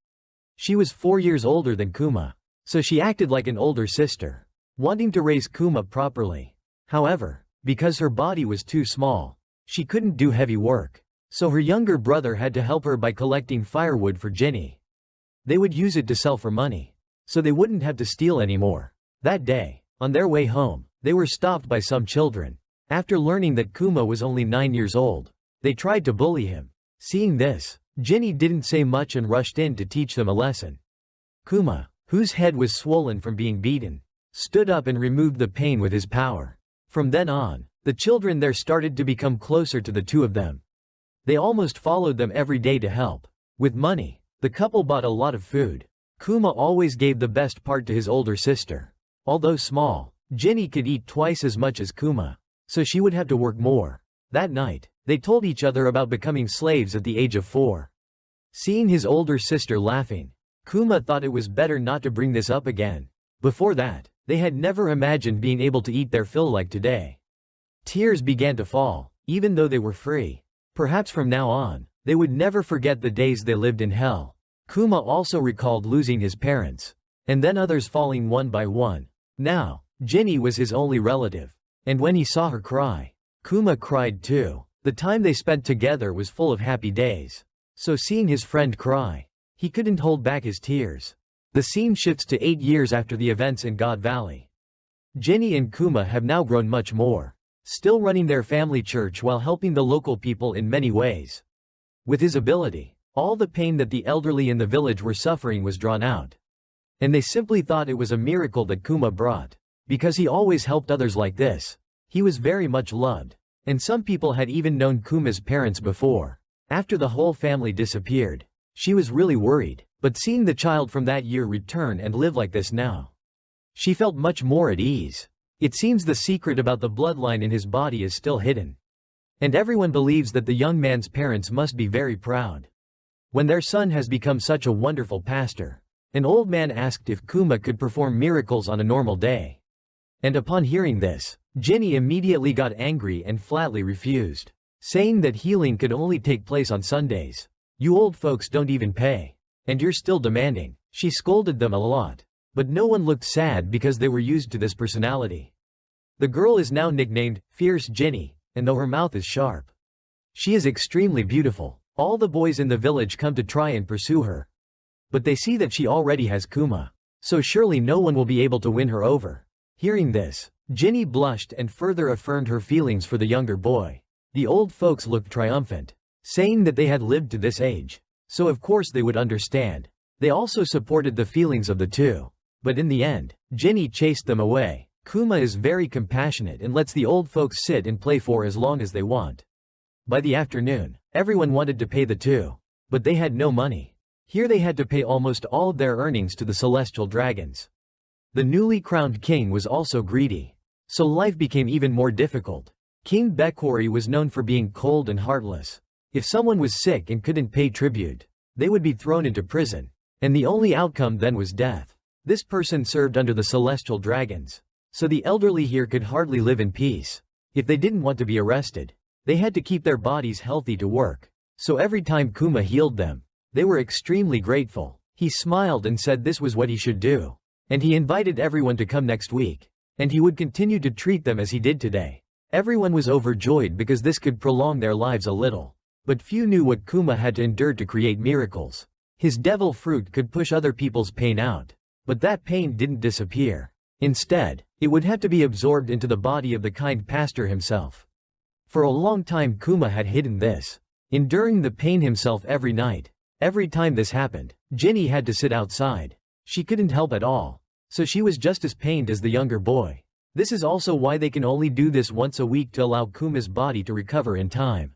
She was 4 years older than Kuma, so she acted like an older sister, wanting to raise Kuma properly. However, because her body was too small, she couldn't do heavy work. So her younger brother had to help her by collecting firewood for Ginny. They would use it to sell for money, so they wouldn't have to steal anymore. That day, on their way home, they were stopped by some children. After learning that Kuma was only 9 years old, they tried to bully him. Seeing this, Ginny didn't say much and rushed in to teach them a lesson. Kuma, whose head was swollen from being beaten, stood up and removed the pain with his power. From then on, the children there started to become closer to the 2 of them. They almost followed them every day to help. With money, the couple bought a lot of food. Kuma always gave the best part to his older sister. Although small, Ginny could eat twice as much as Kuma, so she would have to work more. That night, they told each other about becoming slaves at the age of 4. Seeing his older sister laughing, Kuma thought it was better not to bring this up again. Before that, they had never imagined being able to eat their fill like today. Tears began to fall, even though they were free. Perhaps from now on, they would never forget the days they lived in hell. Kuma also recalled losing his parents, and then others falling one by one. Now, Ginny was his only relative, and when he saw her cry, Kuma cried too. The time they spent together was full of happy days. So seeing his friend cry, he couldn't hold back his tears. The scene shifts to 8 years after the events in God Valley. Ginny and Kuma have now grown much more, still running their family church while helping the local people in many ways. With his ability, all the pain that the elderly in the village were suffering was drawn out. And they simply thought it was a miracle that Kuma brought. Because he always helped others like this, he was very much loved. And some people had even known Kuma's parents before. After the whole family disappeared, she was really worried, but seeing the child from that year return and live like this now, she felt much more at ease. It seems the secret about the bloodline in his body is still hidden. And everyone believes that the young man's parents must be very proud. When their son has become such a wonderful pastor, an old man asked if Kuma could perform miracles on a normal day. And upon hearing this, Ginny immediately got angry and flatly refused, saying that healing could only take place on Sundays. You old folks don't even pay. And you're still demanding. She scolded them a lot. But no one looked sad because they were used to this personality. The girl is now nicknamed Fierce Ginny, and though her mouth is sharp, she is extremely beautiful. All the boys in the village come to try and pursue her. But they see that she already has Kuma, so surely no one will be able to win her over. Hearing this, Ginny blushed and further affirmed her feelings for the younger boy. The old folks looked triumphant, saying that they had lived to this age, so of course they would understand. They also supported the feelings of the two. But in the end, Ginny chased them away. Kuma is very compassionate and lets the old folks sit and play for as long as they want. By the afternoon, everyone wanted to pay the two, but they had no money. Here they had to pay almost all of their earnings to the celestial dragons. The newly crowned king was also greedy, so life became even more difficult. King Bekori was known for being cold and heartless. If someone was sick and couldn't pay tribute, they would be thrown into prison, and the only outcome then was death. This person served under the celestial dragons, so the elderly here could hardly live in peace. If they didn't want to be arrested, they had to keep their bodies healthy to work. So every time Kuma healed them, they were extremely grateful. He smiled and said this was what he should do. And he invited everyone to come next week. And he would continue to treat them as he did today. Everyone was overjoyed because this could prolong their lives a little. But few knew what Kuma had to endure to create miracles. His devil fruit could push other people's pain out. But that pain didn't disappear. Instead, it would have to be absorbed into the body of the kind pastor himself. For a long time Kuma had hidden this, enduring the pain himself every night. Every time this happened, Ginny had to sit outside. She couldn't help at all, so she was just as pained as the younger boy. This is also why they can only do this once a week to allow Kuma's body to recover in time.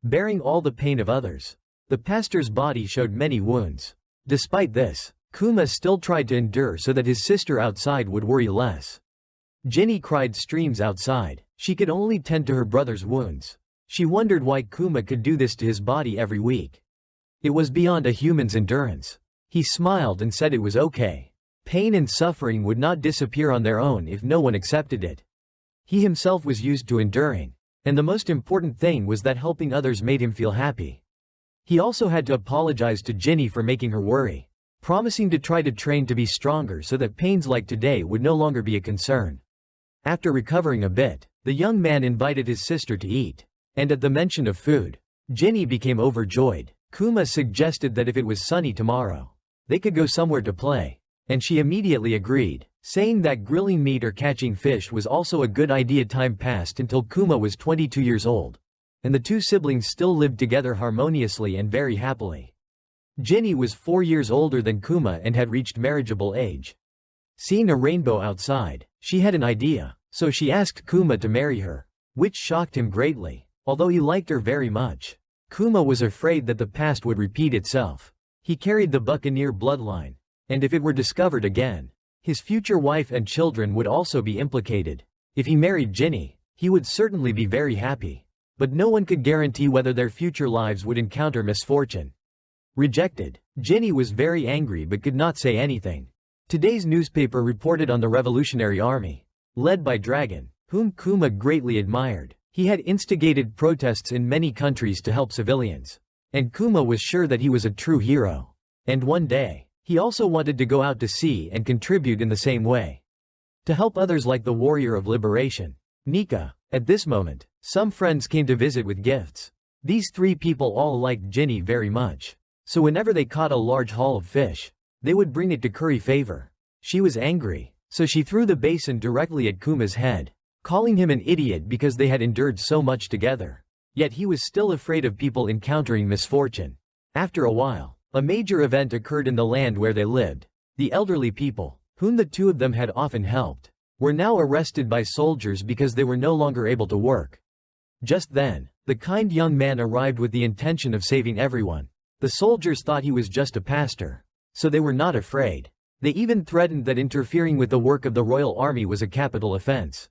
Bearing all the pain of others, the pastor's body showed many wounds. Despite this, Kuma still tried to endure so that his sister outside would worry less. Ginny cried streams outside. She could only tend to her brother's wounds. She wondered why Kuma could do this to his body every week. It was beyond a human's endurance. He smiled and said it was okay. Pain and suffering would not disappear on their own if no one accepted it. He himself was used to enduring, and the most important thing was that helping others made him feel happy. He also had to apologize to Ginny for making her worry, promising to try to train to be stronger so that pains like today would no longer be a concern. After recovering a bit, the young man invited his sister to eat, and at the mention of food, Ginny became overjoyed. Kuma suggested that if it was sunny tomorrow, they could go somewhere to play, and she immediately agreed, saying that grilling meat or catching fish was also a good idea. Time passed until Kuma was 22 years old, and the two siblings still lived together harmoniously and very happily. Ginny was 4 years older than Kuma and had reached marriageable age. Seeing a rainbow outside, she had an idea, so she asked Kuma to marry her, which shocked him greatly. Although he liked her very much, Kuma was afraid that the past would repeat itself. He carried the buccaneer bloodline, and if it were discovered again, his future wife and children would also be implicated. If he married Ginny, he would certainly be very happy. But no one could guarantee whether their future lives would encounter misfortune. Rejected, Ginny was very angry but could not say anything. Today's newspaper reported on the Revolutionary Army, led by Dragon, whom Kuma greatly admired. He had instigated protests in many countries to help civilians, and Kuma was sure that he was a true hero. And one day, he also wanted to go out to sea and contribute in the same way, to help others like the warrior of liberation, Nika. At this moment, some friends came to visit with gifts. These three people all liked Ginny very much, so whenever they caught a large haul of fish, they would bring it to curry favor. She was angry, so she threw the basin directly at Kuma's head, calling him an idiot because they had endured so much together. Yet he was still afraid of people encountering misfortune. After a while, a major event occurred in the land where they lived. The elderly people, whom the two of them had often helped, were now arrested by soldiers because they were no longer able to work. Just then, the kind young man arrived with the intention of saving everyone. The soldiers thought he was just a pastor, so they were not afraid. They even threatened that interfering with the work of the royal army was a capital offense.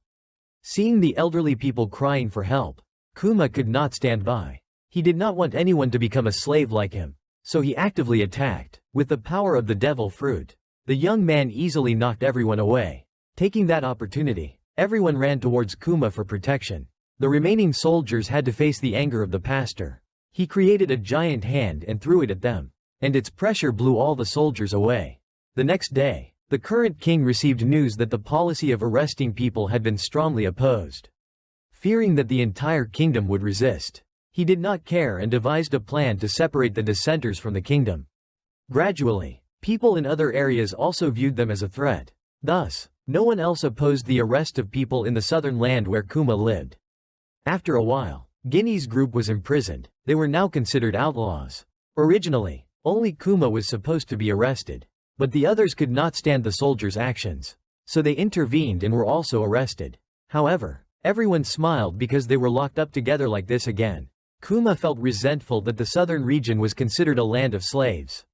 Seeing the elderly people crying for help, Kuma could not stand by. He did not want anyone to become a slave like him, so he actively attacked. With the power of the devil fruit, the young man easily knocked everyone away. Taking that opportunity, everyone ran towards Kuma for protection. The remaining soldiers had to face the anger of the pastor. He created a giant hand and threw it at them, and its pressure blew all the soldiers away. The next day, the current king received news that the policy of arresting people had been strongly opposed. Fearing that the entire kingdom would resist, he did not care and devised a plan to separate the dissenters from the kingdom. Gradually, people in other areas also viewed them as a threat. Thus, no one else opposed the arrest of people in the southern land where Kuma lived. After a while, Ginny's group was imprisoned. They were now considered outlaws. Originally, only Kuma was supposed to be arrested, but the others could not stand the soldiers' actions, so they intervened and were also arrested. However, everyone smiled because they were locked up together like this again. Kuma felt resentful that the southern region was considered a land of slaves.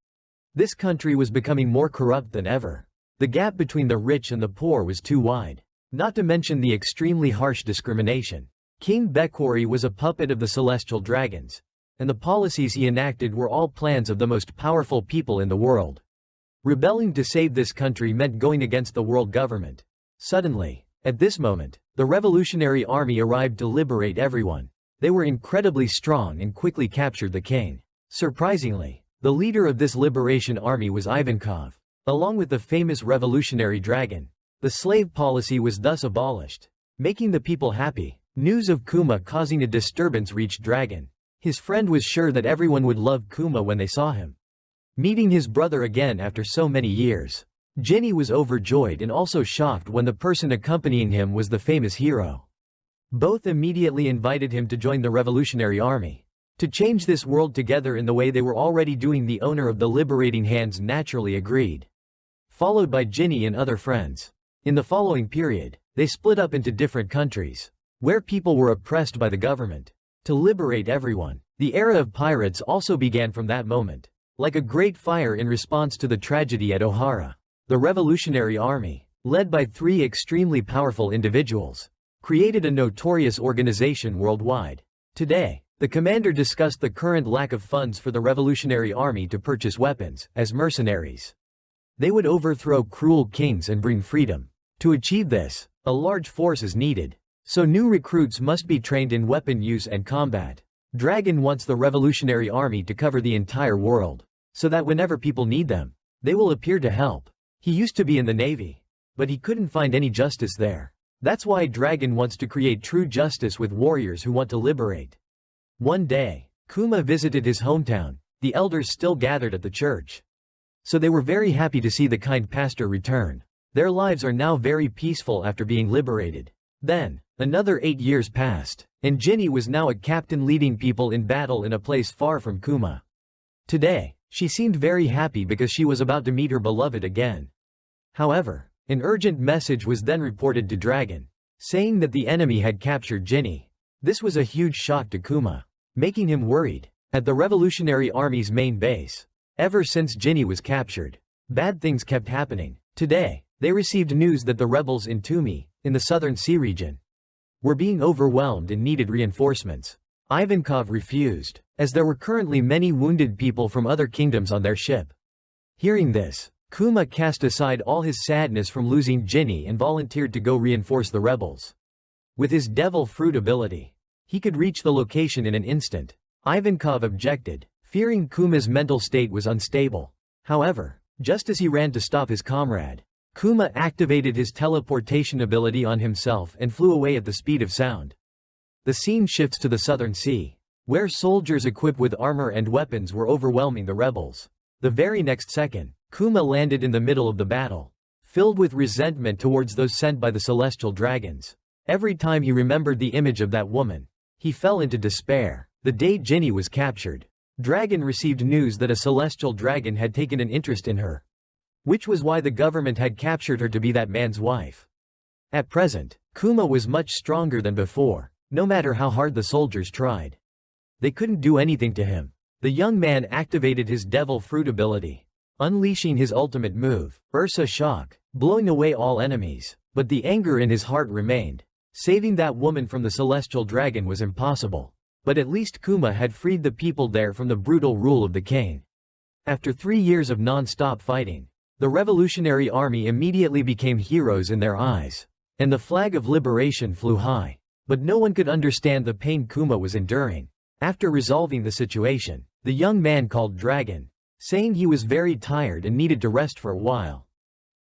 This country was becoming more corrupt than ever. The gap between the rich and the poor was too wide, not to mention the extremely harsh discrimination. King Bekwari was a puppet of the celestial dragons, and the policies he enacted were all plans of the most powerful people in the world. Rebelling to save this country meant going against the world government. Suddenly, at this moment, the Revolutionary Army arrived to liberate everyone. They were incredibly strong and quickly captured the king. Surprisingly, the leader of this liberation army was Ivankov, along with the famous revolutionary dragon. The slave policy was thus abolished, making the people happy. News of Kuma causing a disturbance reached Dragon. His friend was sure that everyone would love Kuma when they saw him. Meeting his brother again after so many years, Ginny was overjoyed and also shocked when the person accompanying him was the famous hero. Both immediately invited him to join the Revolutionary Army. To change this world together in the way they were already doing, the owner of the liberating hands naturally agreed, followed by Ginny and other friends. In the following period, they split up into different countries, where people were oppressed by the government. To liberate everyone, the era of pirates also began from that moment. Like a great fire in response to the tragedy at Ohara, the Revolutionary Army, led by three extremely powerful individuals, created a notorious organization worldwide. Today, the commander discussed the current lack of funds for the Revolutionary Army to purchase weapons. As mercenaries, they would overthrow cruel kings and bring freedom. To achieve this, a large force is needed. So new recruits must be trained in weapon use and combat. Dragon wants the Revolutionary Army to cover the entire world, so that whenever people need them, they will appear to help. He used to be in the Navy, but he couldn't find any justice there. That's why Dragon wants to create true justice with warriors who want to liberate. One day, Kuma visited his hometown. The elders still gathered at the church, so they were very happy to see the kind pastor return. Their lives are now very peaceful after being liberated. Then, another 8 years passed, and Ginny was now a captain leading people in battle in a place far from Kuma. Today, she seemed very happy because she was about to meet her beloved again. However, an urgent message was then reported to Dragon, saying that the enemy had captured Ginny. This was a huge shock to Kuma, making him worried. At the Revolutionary Army's main base, ever since Ginny was captured, bad things kept happening. Today, they received news that the rebels in Tumi, in the southern sea region, were being overwhelmed and needed reinforcements. Ivankov refused, as there were currently many wounded people from other kingdoms on their ship. Hearing this, Kuma cast aside all his sadness from losing Ginny and volunteered to go reinforce the rebels. With his devil fruit ability, he could reach the location in an instant. Ivankov objected, fearing Kuma's mental state was unstable. However, just as he ran to stop his comrade, Kuma activated his teleportation ability on himself and flew away at the speed of sound. The scene shifts to the Southern Sea, where soldiers equipped with armor and weapons were overwhelming the rebels. The very next second, Kuma landed in the middle of the battle, filled with resentment towards those sent by the celestial dragons. Every time he remembered the image of that woman, he fell into despair. The day Ginny was captured, Dragon received news that a celestial dragon had taken an interest in her, which was why the government had captured her to be that man's wife. At present, Kuma was much stronger than before, no matter how hard the soldiers tried. They couldn't do anything to him. The young man activated his devil fruit ability, unleashing his ultimate move, Ursa Shock, blowing away all enemies. But the anger in his heart remained. Saving that woman from the celestial dragon was impossible. But at least Kuma had freed the people there from the brutal rule of the king. After 3 years of non-stop fighting, the Revolutionary Army immediately became heroes in their eyes, and the flag of liberation flew high. But no one could understand the pain Kuma was enduring. After resolving the situation, the young man called Dragon, saying he was very tired and needed to rest for a while.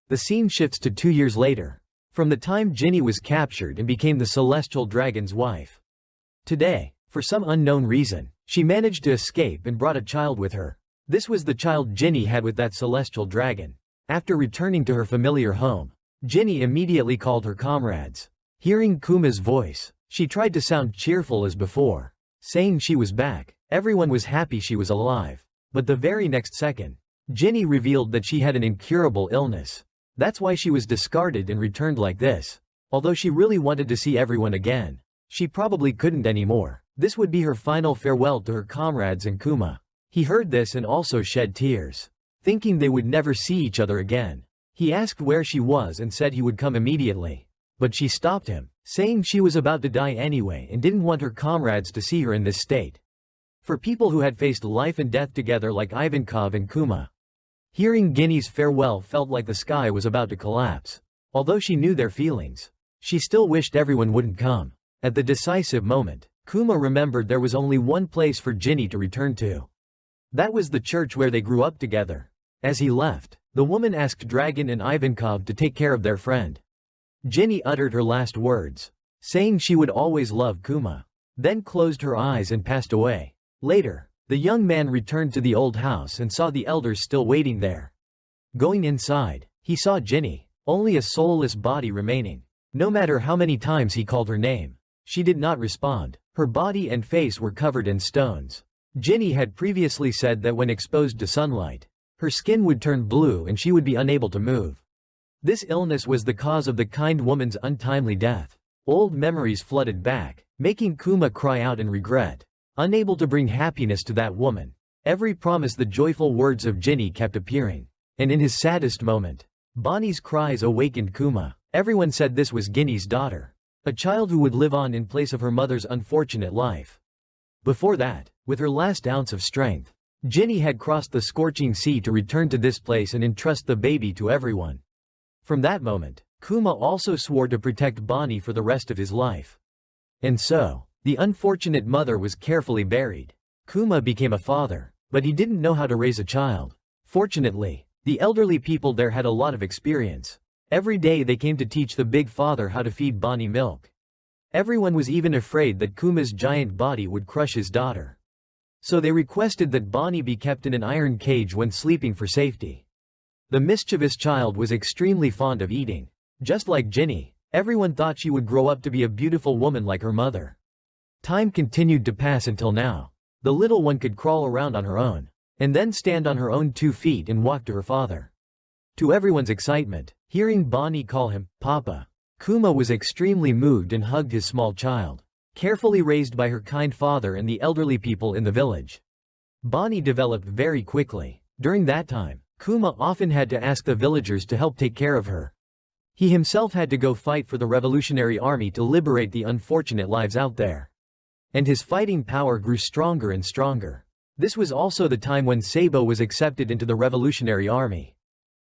The scene shifts to 2 years later, from the time Ginny was captured and became the celestial dragon's wife. Today, for some unknown reason, she managed to escape and brought a child with her. This was the child Ginny had with that celestial dragon. After returning to her familiar home, Ginny immediately called her comrades. Hearing Kuma's voice, she tried to sound cheerful as before, saying she was back. Everyone was happy she was alive. But the very next second, Ginny revealed that she had an incurable illness. That's why she was discarded and returned like this. Although she really wanted to see everyone again, she probably couldn't anymore. This would be her final farewell to her comrades and Kuma. He heard this and also shed tears, thinking they would never see each other again. He asked where she was and said he would come immediately. But she stopped him, saying she was about to die anyway and didn't want her comrades to see her in this state. For people who had faced life and death together like Ivankov and Kuma, hearing Ginny's farewell felt like the sky was about to collapse. Although she knew their feelings, she still wished everyone wouldn't come. At the decisive moment, Kuma remembered there was only one place for Ginny to return to. That was the church where they grew up together. As he left, the woman asked Dragon and Ivankov to take care of their friend. Ginny uttered her last words, saying she would always love Kuma, then closed her eyes and passed away. Later, the young man returned to the old house and saw the elders still waiting there. Going inside, he saw Ginny, only a soulless body remaining. No matter how many times he called her name, she did not respond. Her body and face were covered in stones. Ginny had previously said that when exposed to sunlight, her skin would turn blue and she would be unable to move. This illness was the cause of the kind woman's untimely death. Old memories flooded back, making Kuma cry out in regret. Unable to bring happiness to that woman, every promise the joyful words of Ginny kept appearing. And in his saddest moment, Bonnie's cries awakened Kuma. Everyone said this was Ginny's daughter, a child who would live on in place of her mother's unfortunate life. Before that, with her last ounce of strength, Ginny had crossed the scorching sea to return to this place and entrust the baby to everyone. From that moment, Kuma also swore to protect Bonnie for the rest of his life. And so, the unfortunate mother was carefully buried. Kuma became a father, but he didn't know how to raise a child. Fortunately, the elderly people there had a lot of experience. Every day they came to teach the big father how to feed Bonnie milk. Everyone was even afraid that Kuma's giant body would crush his daughter. So they requested that Bonnie be kept in an iron cage when sleeping for safety. The mischievous child was extremely fond of eating. Just like Ginny, everyone thought she would grow up to be a beautiful woman like her mother. Time continued to pass until now. The little one could crawl around on her own, and then stand on her own 2 feet and walk to her father. To everyone's excitement, hearing Bonnie call him Papa, Kuma was extremely moved and hugged his small child, carefully raised by her kind father and the elderly people in the village. Bonnie developed very quickly. During that time, Kuma often had to ask the villagers to help take care of her. He himself had to go fight for the Revolutionary Army to liberate the unfortunate lives out there. And his fighting power grew stronger and stronger. This was also the time when Sabo was accepted into the Revolutionary Army.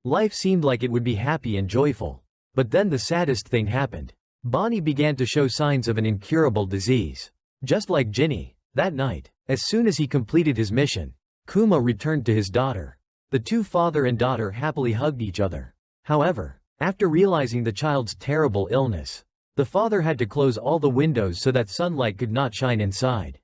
Life seemed like it would be happy and joyful. But then the saddest thing happened. Bonnie began to show signs of an incurable disease. Just like Ginny, that night, as soon as he completed his mission, Kuma returned to his daughter. The two father and daughter happily hugged each other. However, after realizing the child's terrible illness, the father had to close all the windows so that sunlight could not shine inside.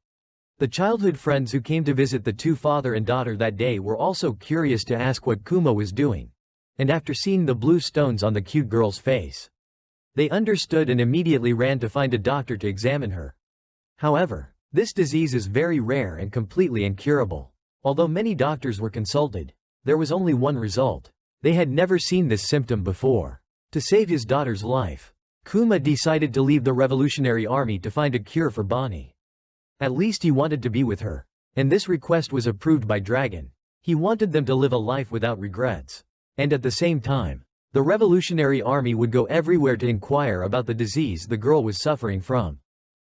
The childhood friends who came to visit the two father and daughter that day were also curious to ask what Kuma was doing. And after seeing the blue stones on the cute girl's face, they understood and immediately ran to find a doctor to examine her. However, this disease is very rare and completely incurable. Although many doctors were consulted, there was only one result. They had never seen this symptom before. To save his daughter's life, Kuma decided to leave the Revolutionary Army to find a cure for Bonnie. At least he wanted to be with her. And this request was approved by Dragon. He wanted them to live a life without regrets. And at the same time, the Revolutionary Army would go everywhere to inquire about the disease the girl was suffering from.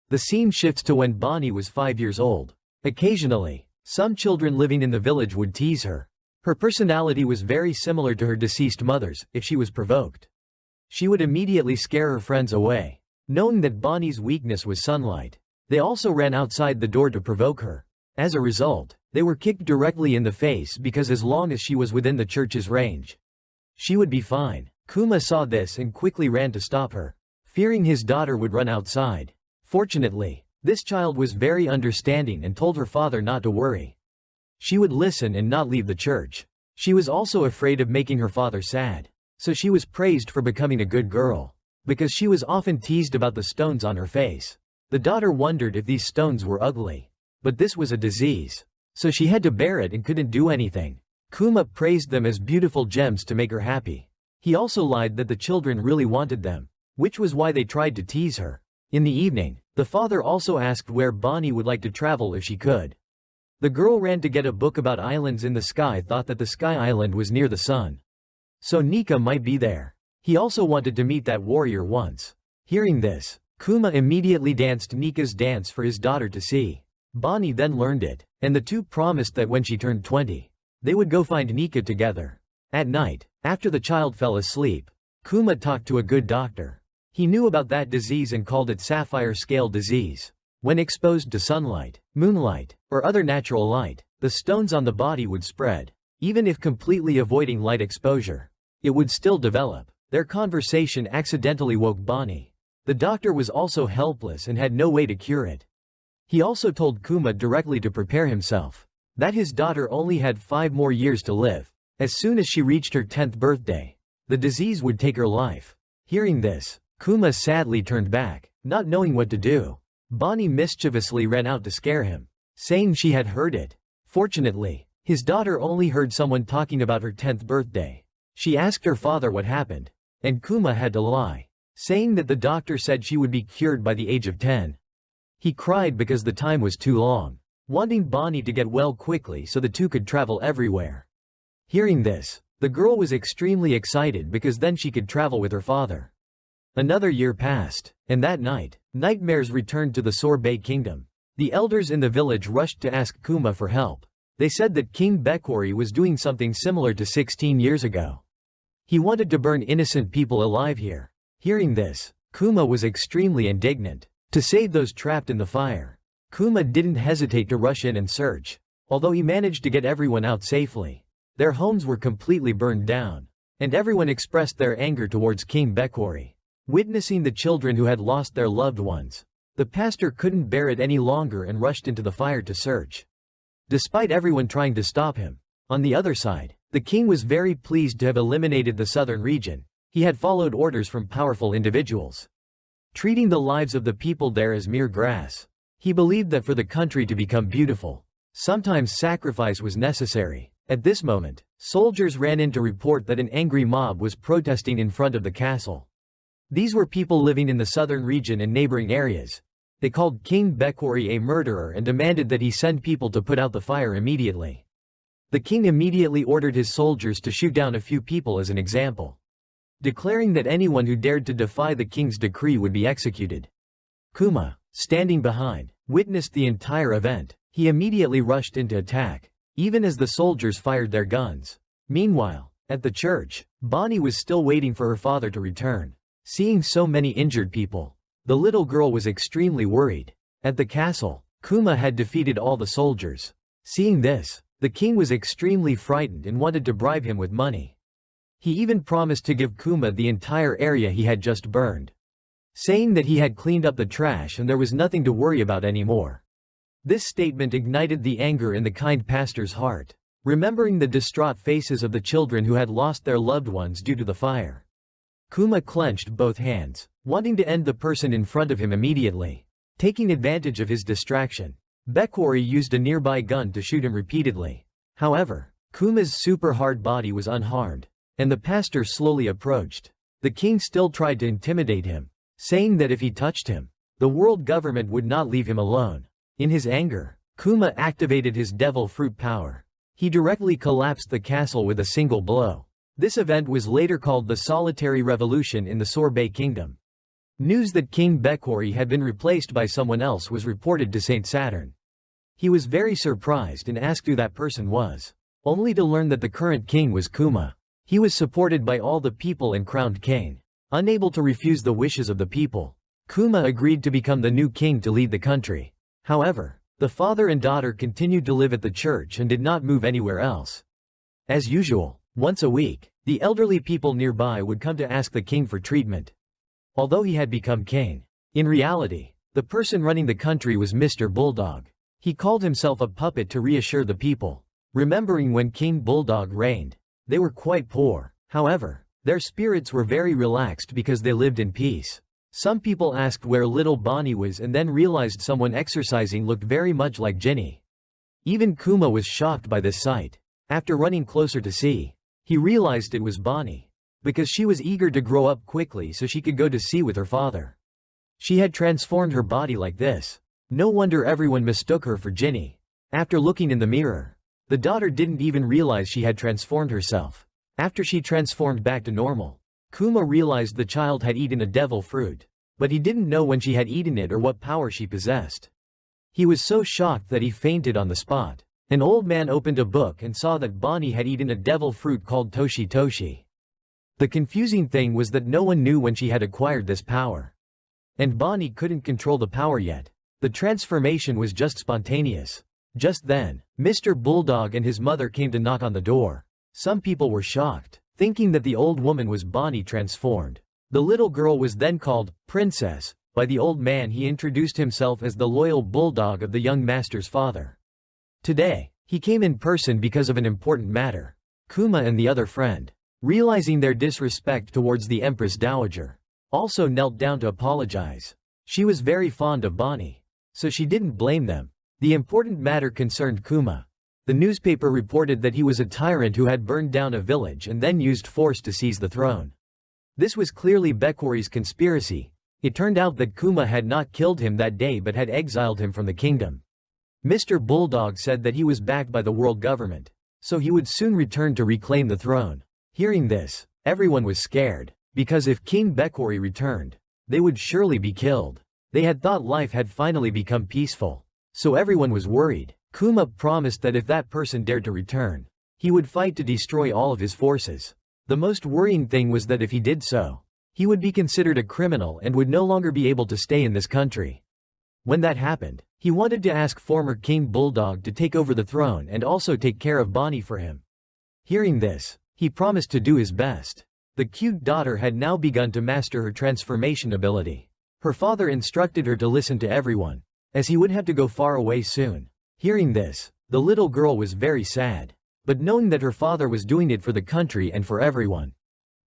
The scene shifts to when Bonnie was 5 years old. Occasionally, some children living in the village would tease her. Her personality was very similar to her deceased mother's. If she was provoked, she would immediately scare her friends away. Knowing that Bonnie's weakness was sunlight, they also ran outside the door to provoke her. As a result, they were kicked directly in the face because as long as she was within the church's range, she would be fine. Kuma saw this and quickly ran to stop her, fearing his daughter would run outside. Fortunately, this child was very understanding and told her father not to worry. She would listen and not leave the church. She was also afraid of making her father sad, so she was praised for becoming a good girl, because she was often teased about the stones on her face. The daughter wondered if these stones were ugly, but this was a disease, so she had to bear it and couldn't do anything. Kuma praised them as beautiful gems to make her happy. He also lied that the children really wanted them, which was why they tried to tease her. In the evening, the father also asked where Bonnie would like to travel if she could. The girl ran to get a book about islands in the sky, thought that the sky island was near the sun, so Nika might be there. He also wanted to meet that warrior once. Hearing this, Kuma immediately danced Nika's dance for his daughter to see. Bonnie then learned it, and the two promised that when she turned 20, they would go find Nika together. At night, after the child fell asleep, Kuma talked to a good doctor. He knew about that disease and called it sapphire scale disease. When exposed to sunlight, moonlight, or other natural light, the stones on the body would spread. Even if completely avoiding light exposure, it would still develop. Their conversation accidentally woke Bonnie. The doctor was also helpless and had no way to cure it. He also told Kuma directly to prepare himself, that his daughter only had 5 more years to live. As soon as she reached her 10th birthday, the disease would take her life. Hearing this, Kuma sadly turned back, not knowing what to do. Bonnie mischievously ran out to scare him, saying she had heard it. Fortunately, his daughter only heard someone talking about her 10th birthday. She asked her father what happened, and Kuma had to lie, saying that the doctor said she would be cured by the age of 10. He cried because the time was too long, wanting Bonnie to get well quickly so the two could travel everywhere. Hearing this, the girl was extremely excited because then she could travel with her father. Another year passed, and that night, nightmares returned to the Sorbet Kingdom. The elders in the village rushed to ask Kuma for help. They said that King Bekori was doing something similar to 16 years ago. He wanted to burn innocent people alive here. Hearing this, Kuma was extremely indignant. To save those trapped in the fire, Kuma didn't hesitate to rush in and search. Although he managed to get everyone out safely, their homes were completely burned down, and everyone expressed their anger towards King Bekori. Witnessing the children who had lost their loved ones, the pastor couldn't bear it any longer and rushed into the fire to search, despite everyone trying to stop him. On the other side, the king was very pleased to have eliminated the southern region. He had followed orders from powerful individuals, treating the lives of the people there as mere grass. He believed that for the country to become beautiful, sometimes sacrifice was necessary. At this moment, soldiers ran in to report that an angry mob was protesting in front of the castle. These were people living in the southern region and neighboring areas. They called King Bekori a murderer and demanded that he send people to put out the fire immediately. The king immediately ordered his soldiers to shoot down a few people as an example, declaring that anyone who dared to defy the king's decree would be executed. Kuma, standing behind, witnessed the entire event. He immediately rushed into attack, even as the soldiers fired their guns. Meanwhile, at the church, Bonnie was still waiting for her father to return. Seeing so many injured people, the little girl was extremely worried. At the castle, Kuma had defeated all the soldiers. Seeing this, the king was extremely frightened and wanted to bribe him with money. He even promised to give Kuma the entire area he had just burned, saying that he had cleaned up the trash and there was nothing to worry about anymore. This statement ignited the anger in the kind pastor's heart, remembering the distraught faces of the children who had lost their loved ones due to the fire. Kuma clenched both hands, wanting to end the person in front of him immediately. Taking advantage of his distraction, Bekori used a nearby gun to shoot him repeatedly. However, Kuma's super hard body was unharmed, and the pastor slowly approached. The king still tried to intimidate him, saying that if he touched him, the world government would not leave him alone. In his anger, Kuma activated his devil fruit power. He directly collapsed the castle with a single blow. This event was later called the Solitary Revolution in the Sorbet Kingdom. News that King Bekori had been replaced by someone else was reported to Saint Saturn. He was very surprised and asked who that person was, only to learn that the current king was Kuma. He was supported by all the people and crowned king. Unable to refuse the wishes of the people, Kuma agreed to become the new king to lead the country. However, the father and daughter continued to live at the church and did not move anywhere else. As usual, once a week, the elderly people nearby would come to ask the king for treatment. Although he had become king, in reality, the person running the country was Mr. Bulldog. He called himself a puppet to reassure the people. Remembering when King Bulldog reigned, they were quite poor. However, their spirits were very relaxed because they lived in peace. Some people asked where little Bonnie was and then realized someone exercising looked very much like Ginny. Even Kuma was shocked by this sight. After running closer to see, he realized it was Bonnie, because she was eager to grow up quickly so she could go to sea with her father. She had transformed her body like this. No wonder everyone mistook her for Ginny. After looking in the mirror, the daughter didn't even realize she had transformed herself. After she transformed back to normal, Kuma realized the child had eaten a devil fruit, but he didn't know when she had eaten it or what power she possessed. He was so shocked that he fainted on the spot. An old man opened a book and saw that Bonnie had eaten a devil fruit called Toshi Toshi. The confusing thing was that no one knew when she had acquired this power. And Bonnie couldn't control the power yet. The transformation was just spontaneous. Just then, Mr. Bulldog and his mother came to knock on the door. Some people were shocked, thinking that the old woman was Bonnie transformed. The little girl was then called Princess by the old man. He introduced himself as the loyal bulldog of the young master's father. Today, he came in person because of an important matter. Kuma and the other friend, realizing their disrespect towards the Empress Dowager, also knelt down to apologize. She was very fond of Bonnie, so she didn't blame them. The important matter concerned Kuma. The newspaper reported that he was a tyrant who had burned down a village and then used force to seize the throne. This was clearly Bekori's conspiracy. It turned out that Kuma had not killed him that day but had exiled him from the kingdom. Mr. Bulldog said that he was backed by the world government, so he would soon return to reclaim the throne. Hearing this, everyone was scared, because if King Bekori returned, they would surely be killed. They had thought life had finally become peaceful, so everyone was worried. Kuma promised that if that person dared to return, he would fight to destroy all of his forces. The most worrying thing was that if he did so, he would be considered a criminal and would no longer be able to stay in this country. When that happened, he wanted to ask former King Bulldog to take over the throne and also take care of Bonnie for him. Hearing this, he promised to do his best. The cute daughter had now begun to master her transformation ability. Her father instructed her to listen to everyone, as he would have to go far away soon. Hearing this, the little girl was very sad, but knowing that her father was doing it for the country and for everyone,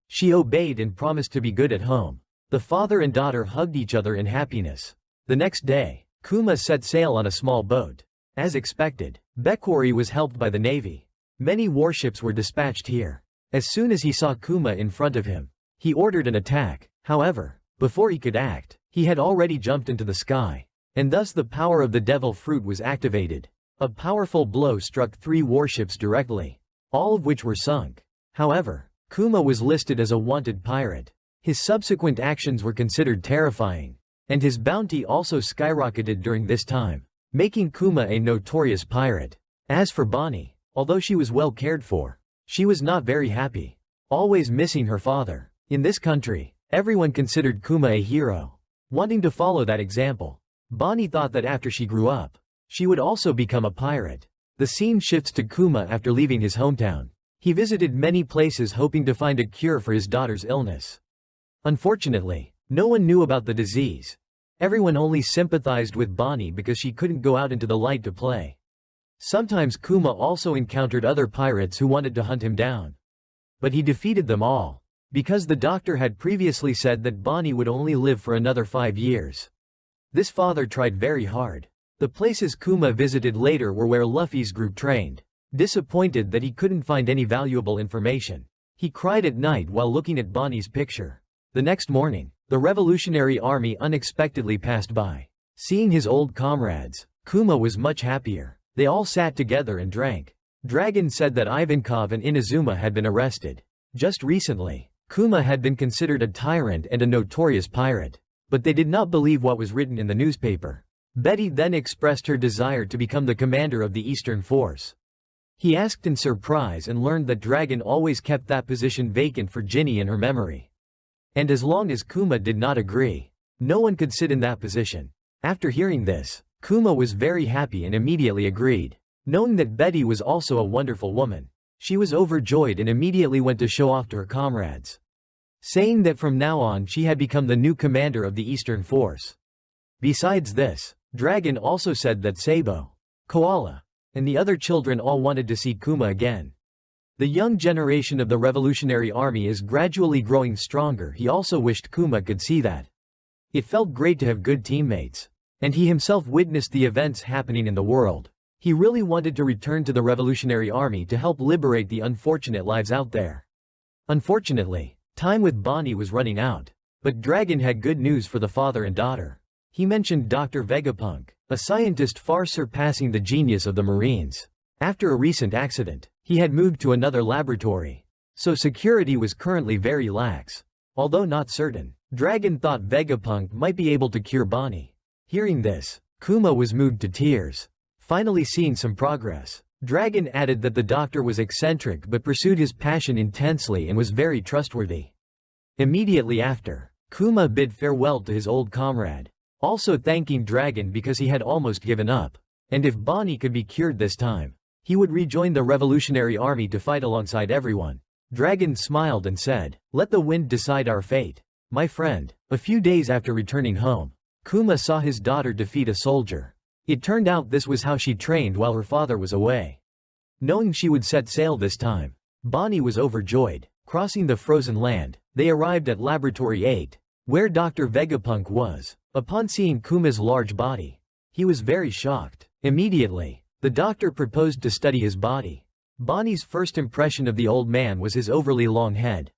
she obeyed and promised to be good at home. The father and daughter hugged each other in happiness. The next day, Kuma set sail on a small boat. As expected, Bekori was helped by the navy. Many warships were dispatched here. As soon as he saw Kuma in front of him, he ordered an attack. However, before he could act, he had already jumped into the sky, and thus the power of the devil fruit was activated. A powerful blow struck 3 warships directly, all of which were sunk. However, Kuma was listed as a wanted pirate. His subsequent actions were considered terrifying, and his bounty also skyrocketed during this time, making Kuma a notorious pirate. As for Bonnie, although she was well cared for, she was not very happy, always missing her father. In this country, Everyone considered Kuma a hero, wanting to follow that example. Bonnie thought that after she grew up, she would also become a pirate. The scene shifts to Kuma after leaving his hometown. He visited many places hoping to find a cure for his daughter's illness. Unfortunately, no one knew about the disease. Everyone only sympathized with Bonnie because she couldn't go out into the light to play. Sometimes Kuma also encountered other pirates who wanted to hunt him down. But he defeated them all, because the doctor had previously said that Bonnie would only live for another 5 years. This father tried very hard. The places Kuma visited later were where Luffy's group trained. Disappointed that he couldn't find any valuable information, he cried at night while looking at Bonnie's picture. The next morning, the Revolutionary Army unexpectedly passed by. Seeing his old comrades, Kuma was much happier. They all sat together and drank. Dragon said that Ivankov and Inazuma had been arrested. Just recently, Kuma had been considered a tyrant and a notorious pirate. But they did not believe what was written in the newspaper. Betty then expressed her desire to become the commander of the Eastern Force. He asked in surprise and learned that Dragon always kept that position vacant for Ginny in her memory. And as long as Kuma did not agree, no one could sit in that position. After hearing this, Kuma was very happy and immediately agreed. Knowing that Betty was also a wonderful woman, she was overjoyed and immediately went to show off to her comrades, saying that from now on she had become the new commander of the Eastern Force. Besides this, Dragon also said that Sabo, Koala, and the other children all wanted to see Kuma again. The young generation of the Revolutionary Army is gradually growing stronger. He also wished Kuma could see that. It felt great to have good teammates. And he himself witnessed the events happening in the world. He really wanted to return to the Revolutionary Army to help liberate the unfortunate lives out there. Unfortunately, time with Bonnie was running out. But Dragon had good news for the father and daughter. He mentioned Dr. Vegapunk, a scientist far surpassing the genius of the Marines. After a recent accident, he had moved to another laboratory. So security was currently very lax. Although not certain, Dragon thought Vegapunk might be able to cure Bonnie. Hearing this, Kuma was moved to tears. Finally seeing some progress, Dragon added that the doctor was eccentric but pursued his passion intensely and was very trustworthy. Immediately after, Kuma bid farewell to his old comrade, also thanking Dragon because he had almost given up. And if Bonnie could be cured this time, he would rejoin the Revolutionary Army to fight alongside everyone. Dragon smiled and said, "Let the wind decide our fate, my friend." A few days after returning home, Kuma saw his daughter defeat a soldier. It turned out this was how she trained while her father was away. Knowing she would set sail this time, Bonnie was overjoyed. Crossing the frozen land, they arrived at Laboratory 8, where Dr. Vegapunk was. Upon seeing Kuma's large body, he was very shocked. Immediately, the doctor proposed to study his body. Bonnie's first impression of the old man was his overly long head.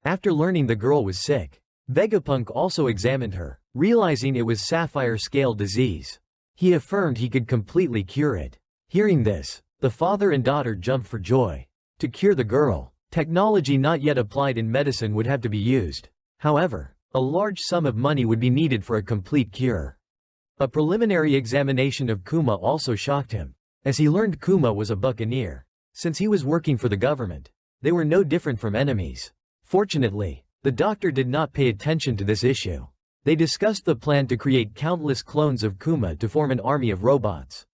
After learning the girl was sick, Vegapunk also examined her, realizing it was sapphire scale disease. He affirmed he could completely cure it. Hearing this, the father and daughter jumped for joy. To cure the girl, technology not yet applied in medicine would have to be used. However, a large sum of money would be needed for a complete cure. A preliminary examination of Kuma also shocked him, as he learned Kuma was a buccaneer. Since he was working for the government, they were no different from enemies. Fortunately, the doctor did not pay attention to this issue. They discussed the plan to create countless clones of Kuma to form an army of robots.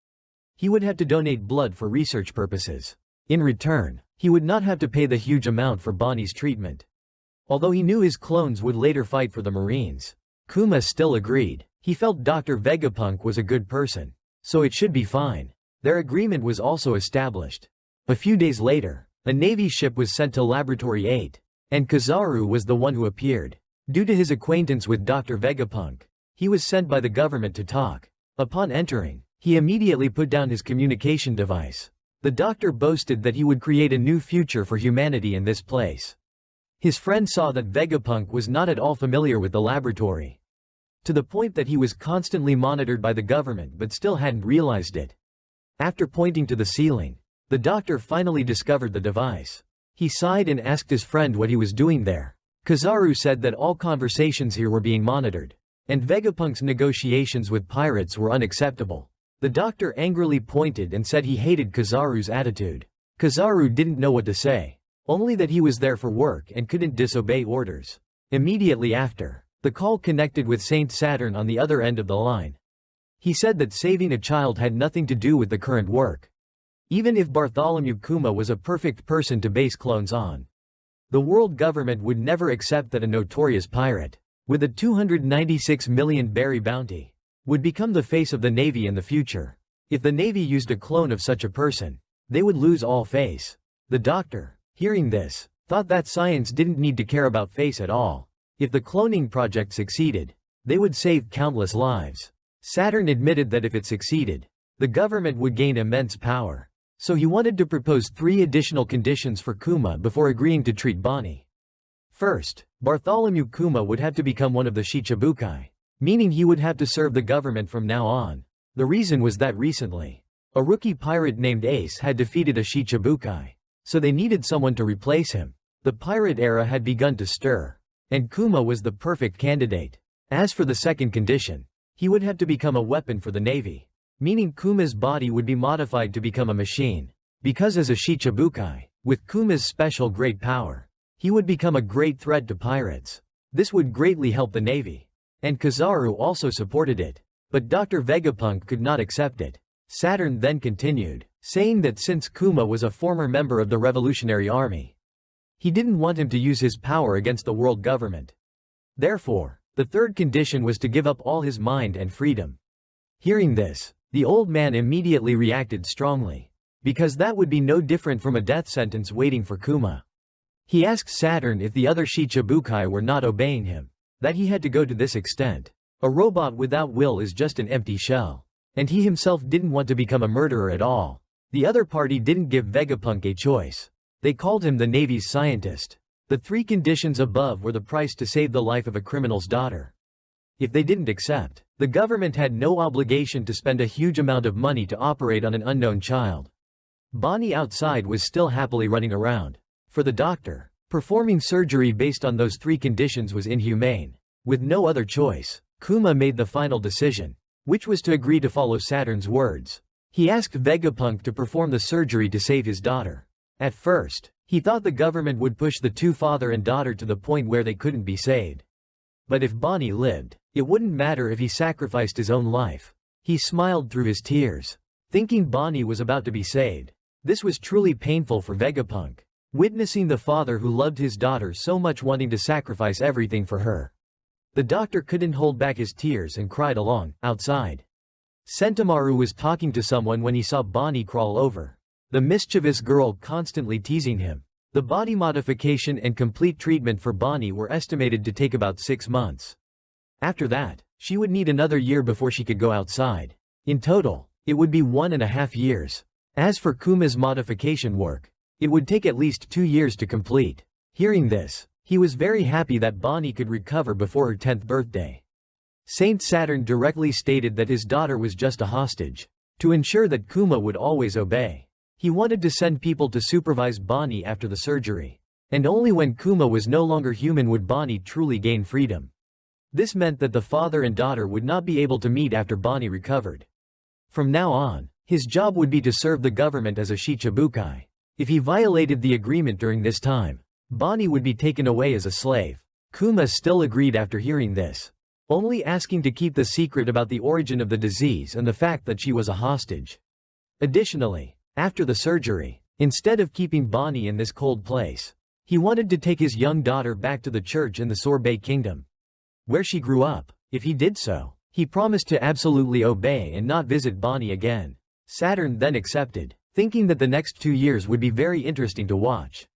He would have to donate blood for research purposes. In return, he would not have to pay the huge amount for Bonnie's treatment. Although he knew his clones would later fight for the Marines, Kuma still agreed. He felt Dr. Vegapunk was a good person, so it should be fine. Their agreement was also established. A few days later, a Navy ship was sent to Laboratory 8, and Kizaru was the one who appeared. Due to his acquaintance with Dr. Vegapunk, he was sent by the government to talk. Upon entering, he immediately put down his communication device. The doctor boasted that he would create a new future for humanity in this place. His friend saw that Vegapunk was not at all familiar with the laboratory, to the point that he was constantly monitored by the government but still hadn't realized it. After pointing to the ceiling, the doctor finally discovered the device. He sighed and asked his friend what he was doing there. Kizaru said that all conversations here were being monitored, and Vegapunk's negotiations with pirates were unacceptable. The doctor angrily pointed and said he hated Kizaru's attitude. Kizaru didn't know what to say, only that he was there for work and couldn't disobey orders. Immediately after, the call connected with Saint Saturn on the other end of the line. He said that saving a child had nothing to do with the current work. Even if Bartholomew Kuma was a perfect person to base clones on, the world government would never accept that a notorious pirate, with a 296 million berry bounty, would become the face of the Navy in the future. If the Navy used a clone of such a person, they would lose all face. The doctor, hearing this, thought that science didn't need to care about face at all. If the cloning project succeeded, they would save countless lives. Saturn admitted that if it succeeded, the government would gain immense power. So he wanted to propose 3 additional conditions for Kuma before agreeing to treat Bonnie. First, Bartholomew Kuma would have to become one of the Shichibukai, meaning he would have to serve the government from now on. The reason was that recently, a rookie pirate named Ace had defeated a Shichibukai, so they needed someone to replace him. The pirate era had begun to stir, and Kuma was the perfect candidate. As for the second condition, he would have to become a weapon for the Navy, meaning Kuma's body would be modified to become a machine. Because as a Shichibukai, with Kuma's special great power, he would become a great threat to pirates. This would greatly help the Navy. And Kizaru also supported it. But Dr. Vegapunk could not accept it. Saturn then continued, saying that since Kuma was a former member of the Revolutionary Army, he didn't want him to use his power against the world government. Therefore, the third condition was to give up all his mind and freedom. Hearing this, the old man immediately reacted strongly, because that would be no different from a death sentence waiting for Kuma. He asked Saturn if the other Shichibukai were not obeying him, that he had to go to this extent. A robot without will is just an empty shell. And he himself didn't want to become a murderer at all. The other party didn't give Vegapunk a choice. They called him the Navy's scientist. The 3 conditions above were the price to save the life of a criminal's daughter. If they didn't accept, the government had no obligation to spend a huge amount of money to operate on an unknown child. Bonnie outside was still happily running around. For the doctor, performing surgery based on those 3 conditions was inhumane. With no other choice, Kuma made the final decision, which was to agree to follow Saturn's words. He asked Vegapunk to perform the surgery to save his daughter. At first, he thought the government would push the 2 father and daughter to the point where they couldn't be saved. But if Bonnie lived, it wouldn't matter if he sacrificed his own life. He smiled through his tears, thinking Bonnie was about to be saved. This was truly painful for Vegapunk, witnessing the father who loved his daughter so much wanting to sacrifice everything for her. The doctor couldn't hold back his tears and cried along. Outside, Sentomaru was talking to someone when he saw Bonnie crawl over. The mischievous girl constantly teasing him. The body modification and complete treatment for Bonnie were estimated to take about 6 months. After that, she would need another year before she could go outside. In total, it would be 1.5 years. As for Kuma's modification work, it would take at least 2 years to complete. Hearing this, he was very happy that Bonnie could recover before her 10th birthday. Saint Saturn directly stated that his daughter was just a hostage, to ensure that Kuma would always obey. He wanted to send people to supervise Bonnie after the surgery. And only when Kuma was no longer human would Bonnie truly gain freedom. This meant that the father and daughter would not be able to meet after Bonnie recovered. From now on, his job would be to serve the government as a Shichibukai. If he violated the agreement during this time, Bonnie would be taken away as a slave. Kuma still agreed after hearing this, only asking to keep the secret about the origin of the disease and the fact that she was a hostage. Additionally, after the surgery, instead of keeping Bonnie in this cold place, he wanted to take his young daughter back to the church in the Sorbet Kingdom, where she grew up. If he did so, he promised to absolutely obey and not visit Bonnie again. Saturn then accepted, thinking that the next 2 years would be very interesting to watch.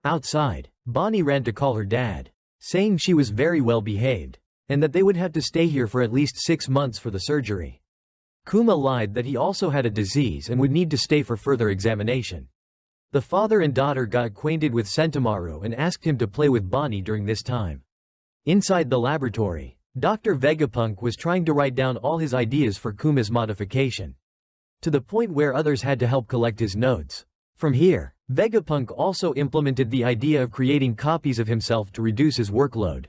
Outside, Bonnie ran to call her dad, saying she was very well behaved, and that they would have to stay here for at least 6 months for the surgery. Kuma lied that he also had a disease and would need to stay for further examination. The father and daughter got acquainted with Sentomaru and asked him to play with Bonnie during this time. Inside the laboratory, Dr. Vegapunk was trying to write down all his ideas for Kuma's modification, to the point where others had to help collect his notes. From here, Vegapunk also implemented the idea of creating copies of himself to reduce his workload.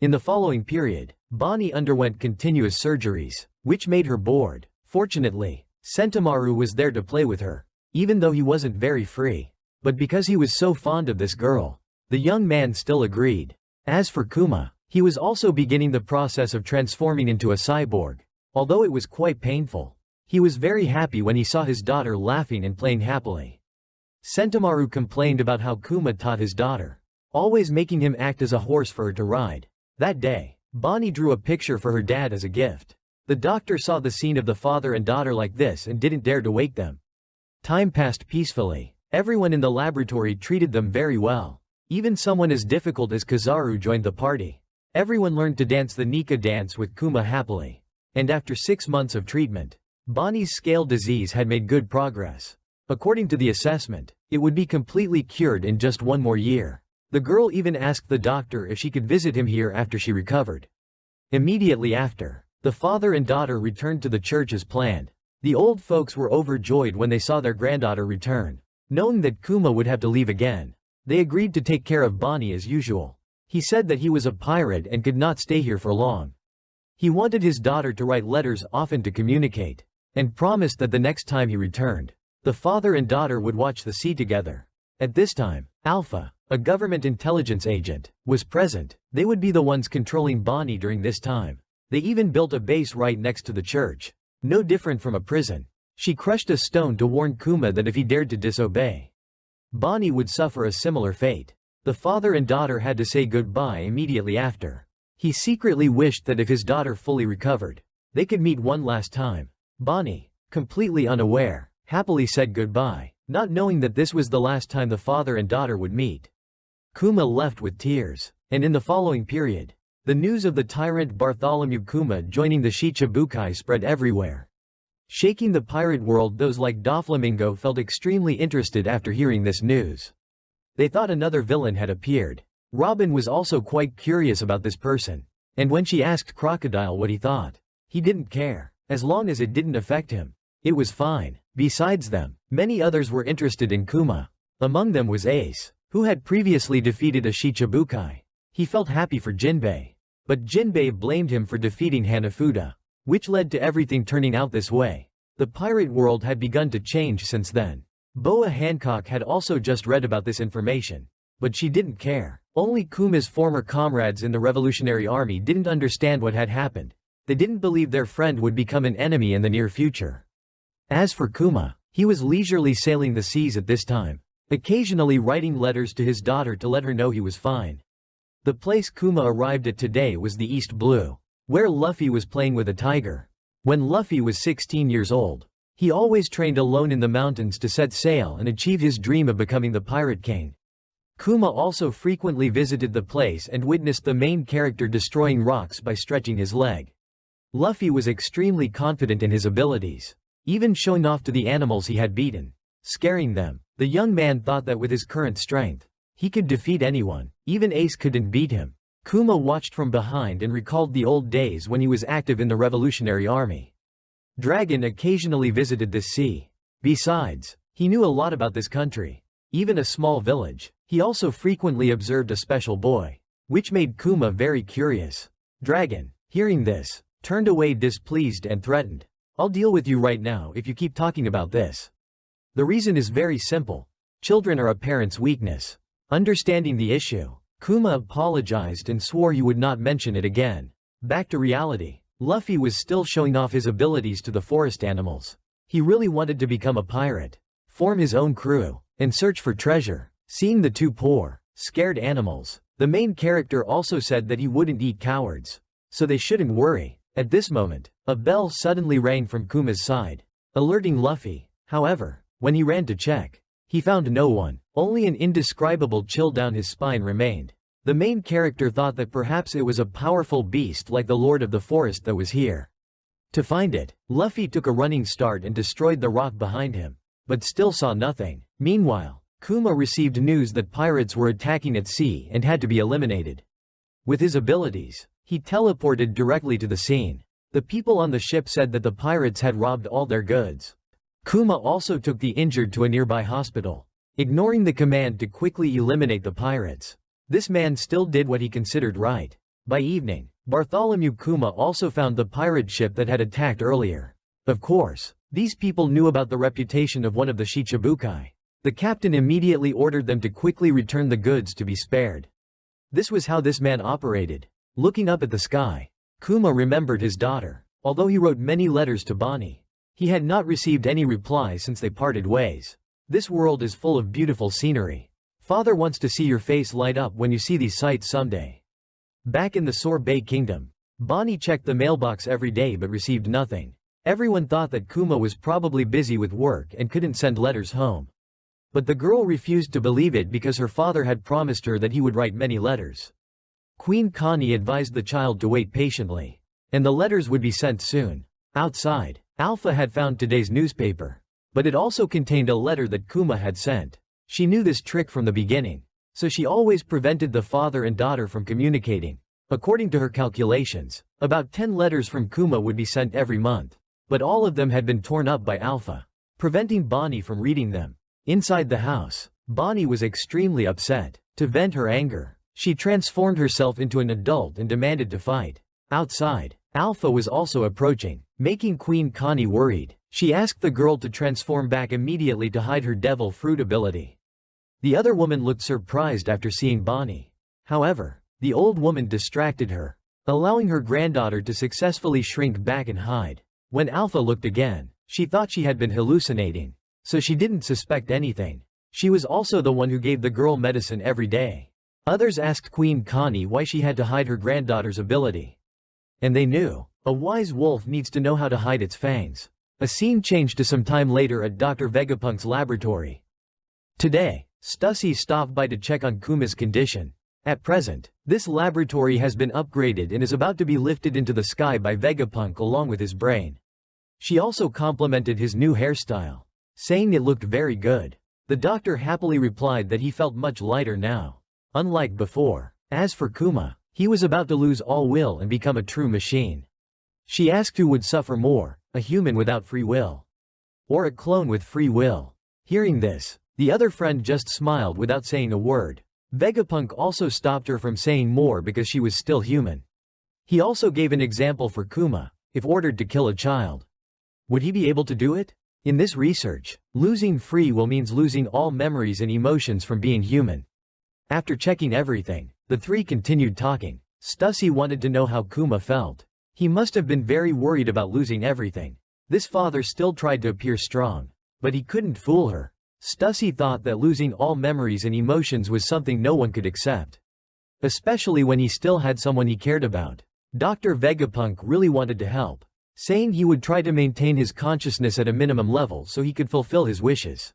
In the following period, Bonnie underwent continuous surgeries, which made her bored. Fortunately, Sentomaru was there to play with her, even though he wasn't very free. But because he was so fond of this girl, the young man still agreed. As for Kuma, he was also beginning the process of transforming into a cyborg. Although it was quite painful, he was very happy when he saw his daughter laughing and playing happily. Sentomaru complained about how Kuma taught his daughter, always making him act as a horse for her to ride. That day, Bonnie drew a picture for her dad as a gift. The doctor saw the scene of the father and daughter like this and didn't dare to wake them. Time passed peacefully. Everyone in the laboratory treated them very well. Even someone as difficult as Kizaru joined the party. Everyone learned to dance the Nika dance with Kuma happily. And after 6 months of treatment, Bonnie's scale disease had made good progress. According to the assessment, it would be completely cured in just 1 more year. The girl even asked the doctor if she could visit him here after she recovered. Immediately after, the father and daughter returned to the church as planned. The old folks were overjoyed when they saw their granddaughter return. Knowing that Kuma would have to leave again, they agreed to take care of Bonnie as usual. He said that he was a pirate and could not stay here for long. He wanted his daughter to write letters often to communicate, and promised that the next time he returned, the father and daughter would watch the sea together. At this time, Alpha, a government intelligence agent, was present. They would be the ones controlling Bonnie during this time. They even built a base right next to the church. No different from a prison. She crushed a stone to warn Kuma that if he dared to disobey, Bonnie would suffer a similar fate. The father and daughter had to say goodbye immediately after. He secretly wished that if his daughter fully recovered, they could meet one last time. Bonnie, completely unaware, happily said goodbye, not knowing that this was the last time the father and daughter would meet. Kuma left with tears, and in the following period, the news of the tyrant Bartholomew Kuma joining the Shichibukai spread everywhere. Shaking the pirate world, those like Doflamingo felt extremely interested after hearing this news. They thought another villain had appeared. Robin was also quite curious about this person, and when she asked Crocodile what he thought, he didn't care. As long as it didn't affect him, it was fine. Besides them, many others were interested in Kuma. Among them was Ace, who had previously defeated a Shichibukai. He felt happy for Jinbei, but Jinbei blamed him for defeating Hanafuda, which led to everything turning out this way. The pirate world had begun to change since then. Boa Hancock had also just read about this information, but she didn't care. Only Kuma's former comrades in the Revolutionary Army didn't understand what had happened. They didn't believe their friend would become an enemy in the near future. As for Kuma, he was leisurely sailing the seas at this time, occasionally writing letters to his daughter to let her know he was fine. The place Kuma arrived at today was the East Blue, where Luffy was playing with a tiger. When Luffy was 16 years old, he always trained alone in the mountains to set sail and achieve his dream of becoming the Pirate King. Kuma also frequently visited the place and witnessed the main character destroying rocks by stretching his leg. Luffy was extremely confident in his abilities, even showing off to the animals he had beaten, scaring them. The young man thought that with his current strength, he could defeat anyone, even Ace couldn't beat him. Kuma watched from behind and recalled the old days when he was active in the Revolutionary Army. Dragon occasionally visited this sea. Besides, he knew a lot about this country, even a small village. He also frequently observed a special boy, which made Kuma very curious. Dragon, hearing this, turned away displeased and threatened. "I'll deal with you right now if you keep talking about this." The reason is very simple. Children are a parent's weakness. Understanding the issue, Kuma apologized and swore he would not mention it again. Back to reality. Luffy was still showing off his abilities to the forest animals. He really wanted to become a pirate, form his own crew, and search for treasure. Seeing the two poor, scared animals, the main character also said that he wouldn't eat cowards, so they shouldn't worry. At this moment, a bell suddenly rang from Kuma's side, alerting Luffy. However, when he ran to check, he found no one. Only an indescribable chill down his spine remained. The main character thought that perhaps it was a powerful beast like the Lord of the Forest that was here. To find it, Luffy took a running start and destroyed the rock behind him, but still saw nothing. Meanwhile, Kuma received news that pirates were attacking at sea and had to be eliminated. With his abilities, he teleported directly to the scene. The people on the ship said that the pirates had robbed all their goods. Kuma also took the injured to a nearby hospital, ignoring the command to quickly eliminate the pirates. This man still did what he considered right. By evening, Bartholomew Kuma also found the pirate ship that had attacked earlier. Of course, these people knew about the reputation of one of the Shichibukai. The captain immediately ordered them to quickly return the goods to be spared. This was how this man operated. Looking up at the sky, Kuma remembered his daughter. Although he wrote many letters to Bonnie, he had not received any reply since they parted ways. This world is full of beautiful scenery. Father wants to see your face light up when you see these sights someday. Back in the Sorbet Kingdom, Bonnie checked the mailbox every day but received nothing. Everyone thought that Kuma was probably busy with work and couldn't send letters home. But the girl refused to believe it because her father had promised her that he would write many letters. Queen Connie advised the child to wait patiently, and the letters would be sent soon. Outside, Alpha had found today's newspaper, but it also contained a letter that Kuma had sent. She knew this trick from the beginning, so she always prevented the father and daughter from communicating. According to her calculations, about 10 letters from Kuma would be sent every month, but all of them had been torn up by Alpha, preventing Bonnie from reading them. Inside the house, Bonnie was extremely upset. To vent her anger, she transformed herself into an adult and demanded to fight. Outside, Alpha was also approaching, making Queen Connie worried. She asked the girl to transform back immediately to hide her devil fruit ability. The other woman looked surprised after seeing Bonnie. However, the old woman distracted her, allowing her granddaughter to successfully shrink back and hide. When Alpha looked again, she thought she had been hallucinating, so she didn't suspect anything. She was also the one who gave the girl medicine every day. Others asked Queen Connie why she had to hide her granddaughter's ability. And they knew. A wise wolf needs to know how to hide its fangs. A scene changed to some time later at Dr. Vegapunk's laboratory. Today, Stussy stopped by to check on Kuma's condition. At present, this laboratory has been upgraded and is about to be lifted into the sky by Vegapunk along with his brain. She also complimented his new hairstyle, saying it looked very good. The doctor happily replied that he felt much lighter now, unlike before. As for Kuma, he was about to lose all will and become a true machine. She asked who would suffer more, a human without free will, or a clone with free will. Hearing this, the other friend just smiled without saying a word. Vegapunk also stopped her from saying more because she was still human. He also gave an example for Kuma. If ordered to kill a child, would he be able to do it? In this research, losing free will means losing all memories and emotions from being human. After checking everything, the three continued talking. Stussy wanted to know how Kuma felt. He must have been very worried about losing everything. This father still tried to appear strong, but he couldn't fool her. Stussy thought that losing all memories and emotions was something no one could accept, especially when he still had someone he cared about. Dr. Vegapunk really wanted to help, saying he would try to maintain his consciousness at a minimum level so he could fulfill his wishes.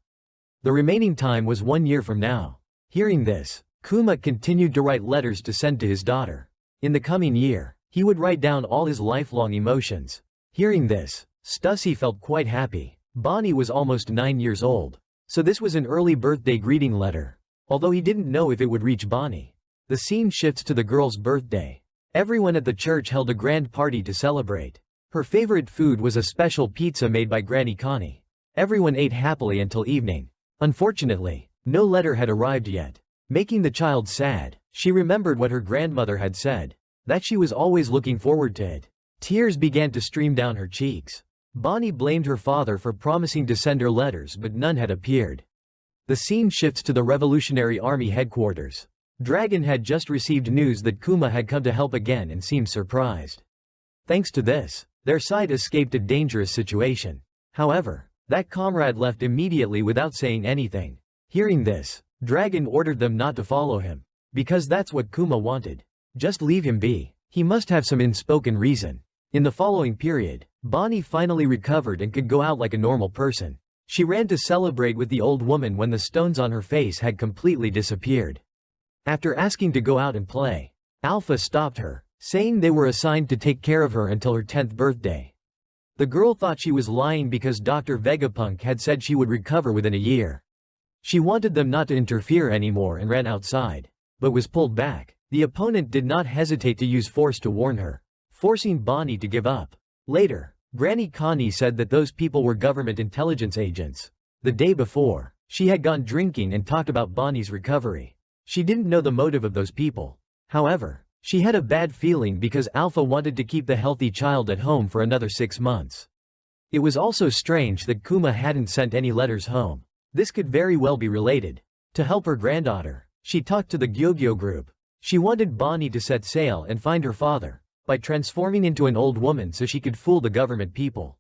The remaining time was 1 year from now. Hearing this, Kuma continued to write letters to send to his daughter. In the coming year, he would write down all his lifelong emotions. Hearing this, Stussy felt quite happy. Bonnie was almost 9 years old, so this was an early birthday greeting letter, although he didn't know if it would reach Bonnie. The scene shifts to the girl's birthday. Everyone at the church held a grand party to celebrate. Her favorite food was a special pizza made by Granny Connie. Everyone ate happily until evening. Unfortunately, no letter had arrived yet, making the child sad. She remembered what her grandmother had said, that she was always looking forward to it. Tears began to stream down her cheeks. Bonnie blamed her father for promising to send her letters but none had appeared. The scene shifts to the Revolutionary Army headquarters. Dragon had just received news that Kuma had come to help again and seemed surprised. Thanks to this, their side escaped a dangerous situation. However, that comrade left immediately without saying anything. Hearing this, Dragon ordered them not to follow him, because that's what Kuma wanted. Just leave him be. He must have some unspoken reason. In the following period, Bonnie finally recovered and could go out like a normal person. She ran to celebrate with the old woman when the stones on her face had completely disappeared. After asking to go out and play, Alpha stopped her, saying they were assigned to take care of her until her 10th birthday. The girl thought she was lying because Dr. Vegapunk had said she would recover within a year. She wanted them not to interfere anymore and ran outside, but was pulled back. The opponent did not hesitate to use force to warn her, forcing Bonnie to give up. Later, Granny Connie said that those people were government intelligence agents. The day before, she had gone drinking and talked about Bonnie's recovery. She didn't know the motive of those people. However, she had a bad feeling because Alpha wanted to keep the healthy child at home for another 6 months. It was also strange that Kuma hadn't sent any letters home. This could very well be related. To help her granddaughter, she talked to the Gyogyo group. She wanted Bonnie to set sail and find her father, by transforming into an old woman so she could fool the government people.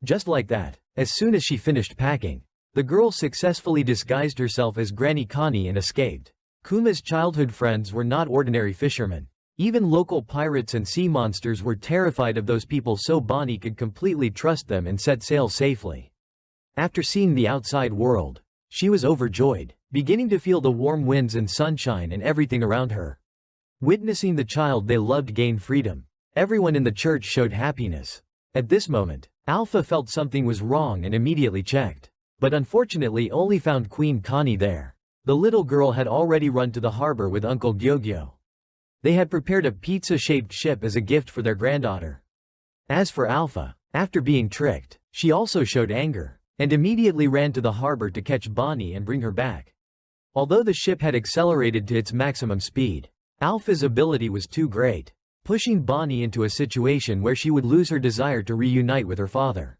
Just like that, as soon as she finished packing, the girl successfully disguised herself as Granny Connie and escaped. Kuma's childhood friends were not ordinary fishermen. Even local pirates and sea monsters were terrified of those people, so Bonnie could completely trust them and set sail safely. After seeing the outside world, she was overjoyed, beginning to feel the warm winds and sunshine and everything around her. Witnessing the child they loved gain freedom, everyone in the church showed happiness. At this moment, Alpha felt something was wrong and immediately checked, but unfortunately only found Queen Connie there. The little girl had already run to the harbor with Uncle Gyogyo. They had prepared a pizza-shaped ship as a gift for their granddaughter. As for Alpha, after being tricked, she also showed anger, and immediately ran to the harbor to catch Bonnie and bring her back. Although the ship had accelerated to its maximum speed, Alpha's ability was too great, pushing Bonnie into a situation where she would lose her desire to reunite with her father.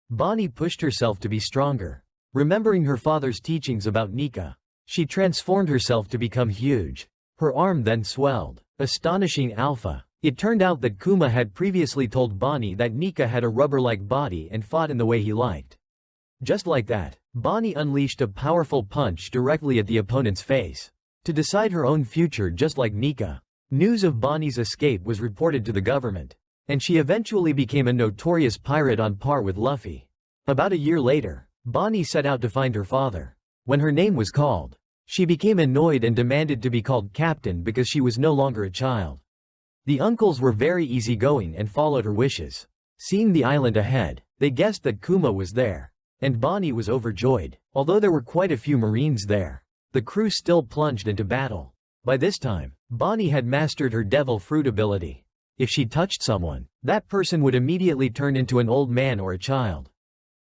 Bonnie pushed herself to be stronger. Remembering her father's teachings about Nika, she transformed herself to become huge. Her arm then swelled, astonishing Alpha. It turned out that Kuma had previously told Bonnie that Nika had a rubber-like body and fought in the way he liked. Just like that, Bonnie unleashed a powerful punch directly at the opponent's face, to decide her own future just like Nika. News of Bonnie's escape was reported to the government, and she eventually became a notorious pirate on par with Luffy. About a year later, Bonnie set out to find her father. When her name was called, she became annoyed and demanded to be called captain because she was no longer a child. The uncles were very easygoing and followed her wishes. Seeing the island ahead, they guessed that Kuma was there, and Bonnie was overjoyed. Although there were quite a few marines there, the crew still plunged into battle. By this time, Bonnie had mastered her devil fruit ability. If she touched someone, that person would immediately turn into an old man or a child.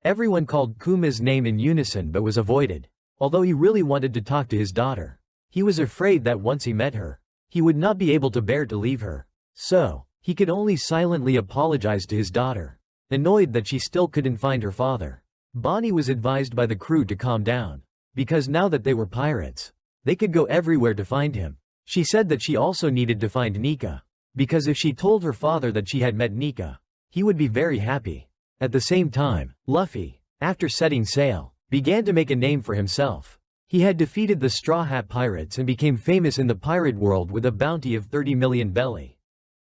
Everyone called Kuma's name in unison but was avoided. Although he really wanted to talk to his daughter, he was afraid that once he met her, he would not be able to bear to leave her. So, he could only silently apologize to his daughter, annoyed that she still couldn't find her father. Bonnie was advised by the crew to calm down, because now that they were pirates, they could go everywhere to find him. She said that she also needed to find Nika, because if she told her father that she had met Nika, he would be very happy. At the same time, Luffy, after setting sail, began to make a name for himself. He had defeated the Straw Hat Pirates and became famous in the pirate world with a bounty of 30 million belly.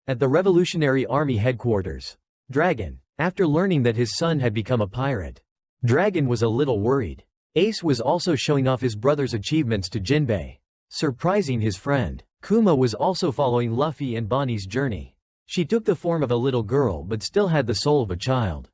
At the Revolutionary Army headquarters, Dragon, after learning that his son had become a pirate, Dragon was a little worried. Ace was also showing off his brother's achievements to Jinbei, surprising his friend. Kuma was also following Luffy and Bonnie's journey. She took the form of a little girl but still had the soul of a child,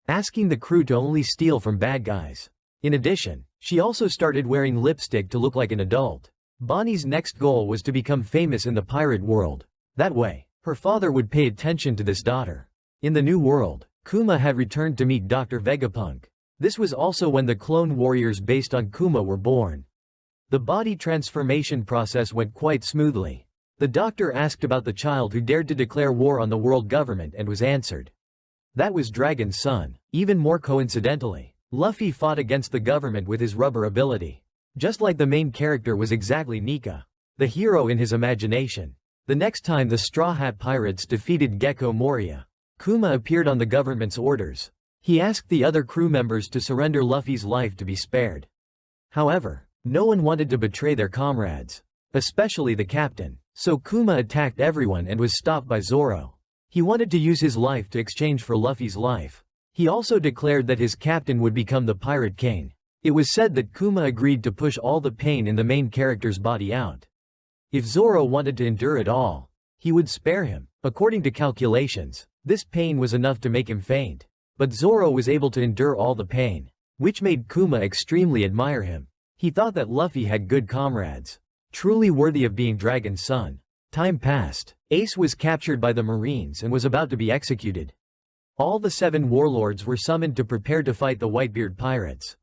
asking the crew to only steal from bad guys. In addition, she also started wearing lipstick to look like an adult. Bonnie's next goal was to become famous in the pirate world. That way, her father would pay attention to this daughter. In the new world, Kuma had returned to meet Dr. Vegapunk. This was also when the clone warriors based on Kuma were born. The body transformation process went quite smoothly. The doctor asked about the child who dared to declare war on the world government and was answered. That was Dragon's son. Even more coincidentally, Luffy fought against the government with his rubber ability. Just like the main character was exactly Nika, the hero in his imagination. The next time the Straw Hat Pirates defeated Gecko Moria, Kuma appeared on the government's orders. He asked the other crew members to surrender Luffy's life to be spared. However, no one wanted to betray their comrades, especially the captain. So Kuma attacked everyone and was stopped by Zoro. He wanted to use his life to exchange for Luffy's life. He also declared that his captain would become the Pirate King. It was said that Kuma agreed to push all the pain in the main character's body out. If Zoro wanted to endure it all, he would spare him. According to calculations, this pain was enough to make him faint. But Zoro was able to endure all the pain, which made Kuma extremely admire him. He thought that Luffy had good comrades, truly worthy of being Dragon's son. Time passed. Ace was captured by the Marines and was about to be executed. All the 7 warlords were summoned to prepare to fight the Whitebeard pirates.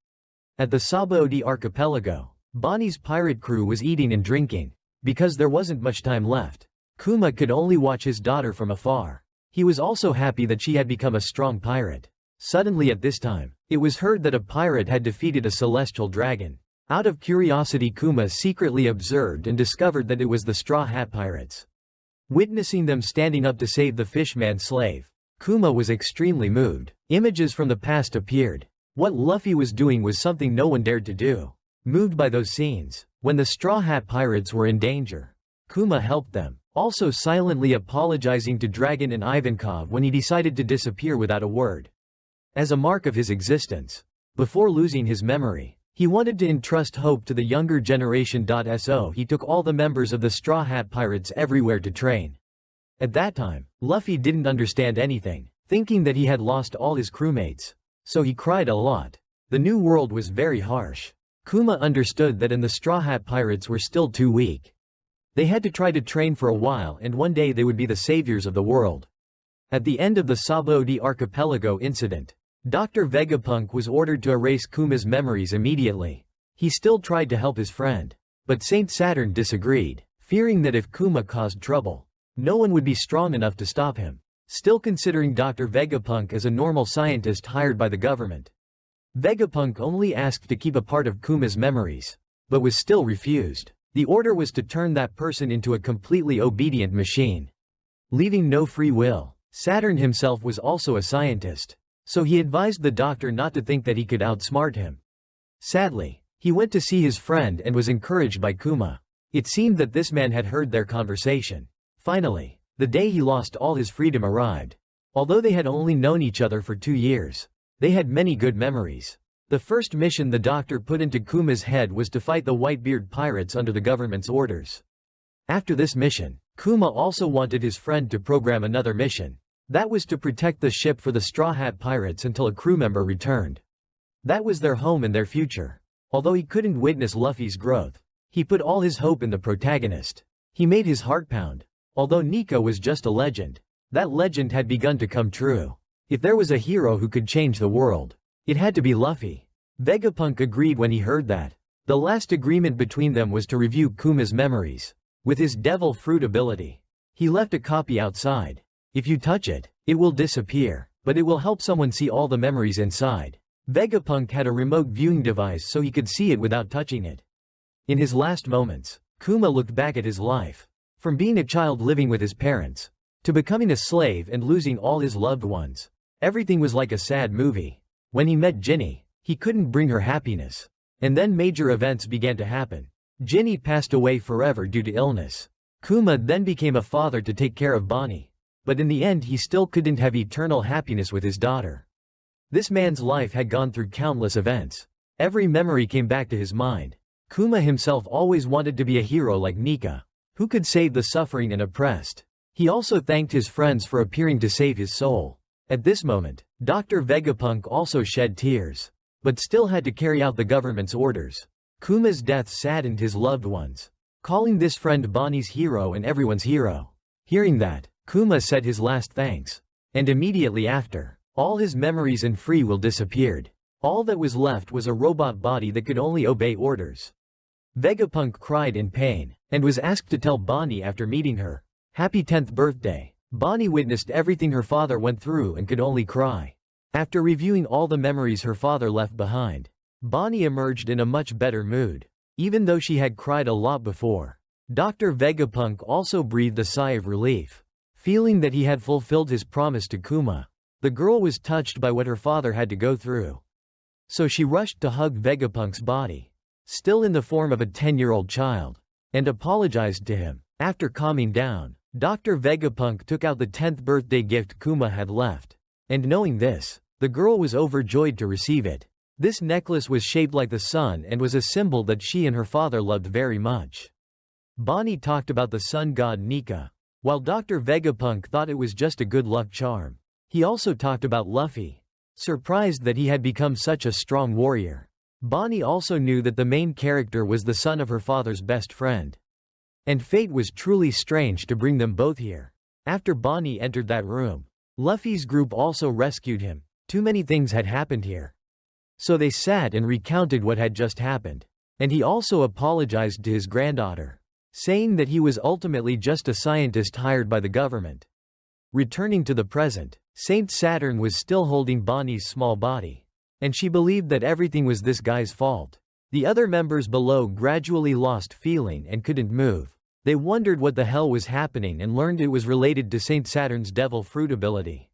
At the Sabaody archipelago, Bonnie's pirate crew was eating and drinking. Because there wasn't much time left, Kuma could only watch his daughter from afar. He was also happy that she had become a strong pirate. Suddenly at this time, it was heard that a pirate had defeated a celestial dragon. Out of curiosity, Kuma secretly observed and discovered that it was the Straw Hat Pirates. Witnessing them standing up to save the fishman slave, Kuma was extremely moved. Images from the past appeared. What Luffy was doing was something no one dared to do. Moved by those scenes, when the Straw Hat Pirates were in danger, Kuma helped them, also silently apologizing to Dragon and Ivankov when he decided to disappear without a word. As a mark of his existence, before losing his memory, he wanted to entrust hope to the younger generation. So he took all the members of the Straw Hat Pirates everywhere to train. At that time, Luffy didn't understand anything, thinking that he had lost all his crewmates. So he cried a lot. The new world was very harsh. Kuma understood that the Straw Hat Pirates were still too weak. They had to try to train for a while, and one day they would be the saviors of the world. At the end of the Sabo de Archipelago incident, Dr. Vegapunk was ordered to erase Kuma's memories immediately. He still tried to help his friend, but Saint Saturn disagreed, fearing that if Kuma caused trouble, no one would be strong enough to stop him, still considering Dr. Vegapunk as a normal scientist hired by the government. Vegapunk only asked to keep a part of Kuma's memories, but was still refused. The order was to turn that person into a completely obedient machine, leaving no free will. Saturn himself was also a scientist, so he advised the doctor not to think that he could outsmart him. Sadly, he went to see his friend and was encouraged by Kuma. It seemed that this man had heard their conversation. Finally, the day he lost all his freedom arrived. Although they had only known each other for 2 years, they had many good memories. The first mission the doctor put into Kuma's head was to fight the Whitebeard pirates under the government's orders. After this mission, Kuma also wanted his friend to program another mission. That was to protect the ship for the Straw Hat Pirates until a crew member returned. That was their home and their future. Although he couldn't witness Luffy's growth, he put all his hope in the protagonist. He made his heart pound. Although Nika was just a legend, that legend had begun to come true. If there was a hero who could change the world, it had to be Luffy. Vegapunk agreed when he heard that. The last agreement between them was to review Kuma's memories. With his devil fruit ability, he left a copy outside. If you touch it, it will disappear, but it will help someone see all the memories inside. Vegapunk had a remote viewing device so he could see it without touching it. In his last moments, Kuma looked back at his life. From being a child living with his parents, to becoming a slave and losing all his loved ones. Everything was like a sad movie. When he met Ginny, he couldn't bring her happiness. And then major events began to happen. Ginny passed away forever due to illness. Kuma then became a father to take care of Bonnie. But in the end he still couldn't have eternal happiness with his daughter. This man's life had gone through countless events. Every memory came back to his mind. Kuma himself always wanted to be a hero like Nika, who could save the suffering and oppressed. He also thanked his friends for appearing to save his soul. At this moment, Dr. Vegapunk also shed tears, but still had to carry out the government's orders. Kuma's death saddened his loved ones, calling this friend Bonnie's hero and everyone's hero. Hearing that, Kuma said his last thanks. And immediately after, all his memories and free will disappeared. All that was left was a robot body that could only obey orders. Vegapunk cried in pain, and was asked to tell Bonnie after meeting her. Happy 10th birthday. Bonnie witnessed everything her father went through and could only cry. After reviewing all the memories her father left behind, Bonnie emerged in a much better mood, even though she had cried a lot before. Dr. Vegapunk also breathed a sigh of relief, feeling that he had fulfilled his promise to Kuma. The girl was touched by what her father had to go through. So she rushed to hug Vegapunk's body, still in the form of a 10-year-old child, and apologized to him. After calming down, Dr. Vegapunk took out the 10th birthday gift Kuma had left. And knowing this, the girl was overjoyed to receive it. This necklace was shaped like the sun and was a symbol that she and her father loved very much. Bonnie talked about the sun god Nika, while Dr. Vegapunk thought it was just a good luck charm. He also talked about Luffy, surprised that he had become such a strong warrior. Bonnie also knew that the main character was the son of her father's best friend. And fate was truly strange to bring them both here. After Bonnie entered that room, Luffy's group also rescued him. Too many things had happened here. So they sat and recounted what had just happened. And he also apologized to his granddaughter, saying that he was ultimately just a scientist hired by the government. Returning to the present, Saint Saturn was still holding Bonnie's small body. And she believed that everything was this guy's fault. The other members below gradually lost feeling and couldn't move. They wondered what the hell was happening and learned it was related to Saint Saturn's devil fruit ability.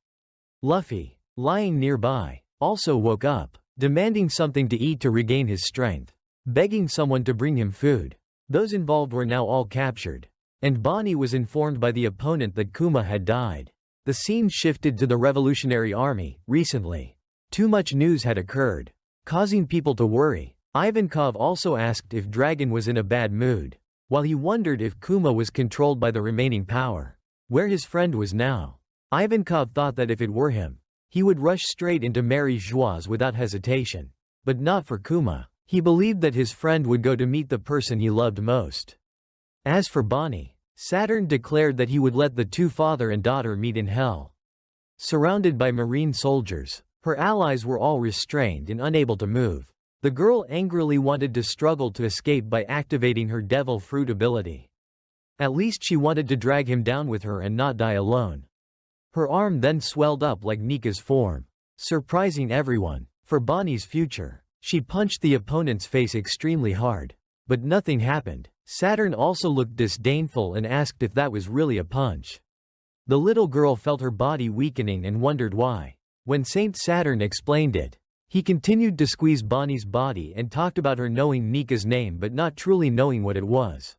Luffy, lying nearby, also woke up, demanding something to eat to regain his strength, begging someone to bring him food. Those involved were now all captured, and Bonnie was informed by the opponent that Kuma had died. The scene shifted to the Revolutionary Army. Recently, too much news had occurred, causing people to worry. Ivankov also asked if Dragon was in a bad mood, while he wondered if Kuma was controlled by the remaining power. Where his friend was now. Ivankov thought that if it were him, he would rush straight into Mary Joie's without hesitation. But not for Kuma. He believed that his friend would go to meet the person he loved most. As for Bonnie, Saturn declared that he would let the two father and daughter meet in hell. Surrounded by marine soldiers, her allies were all restrained and unable to move. The girl angrily wanted to struggle to escape by activating her devil fruit ability. At least she wanted to drag him down with her and not die alone. Her arm then swelled up like Nika's form, surprising everyone. For Bonnie's future, she punched the opponent's face extremely hard. But nothing happened. Saturn also looked disdainful and asked if that was really a punch. The little girl felt her body weakening and wondered why. When Saint Saturn explained it, he continued to squeeze Bonnie's body and talked about her knowing Nika's name but not truly knowing what it was.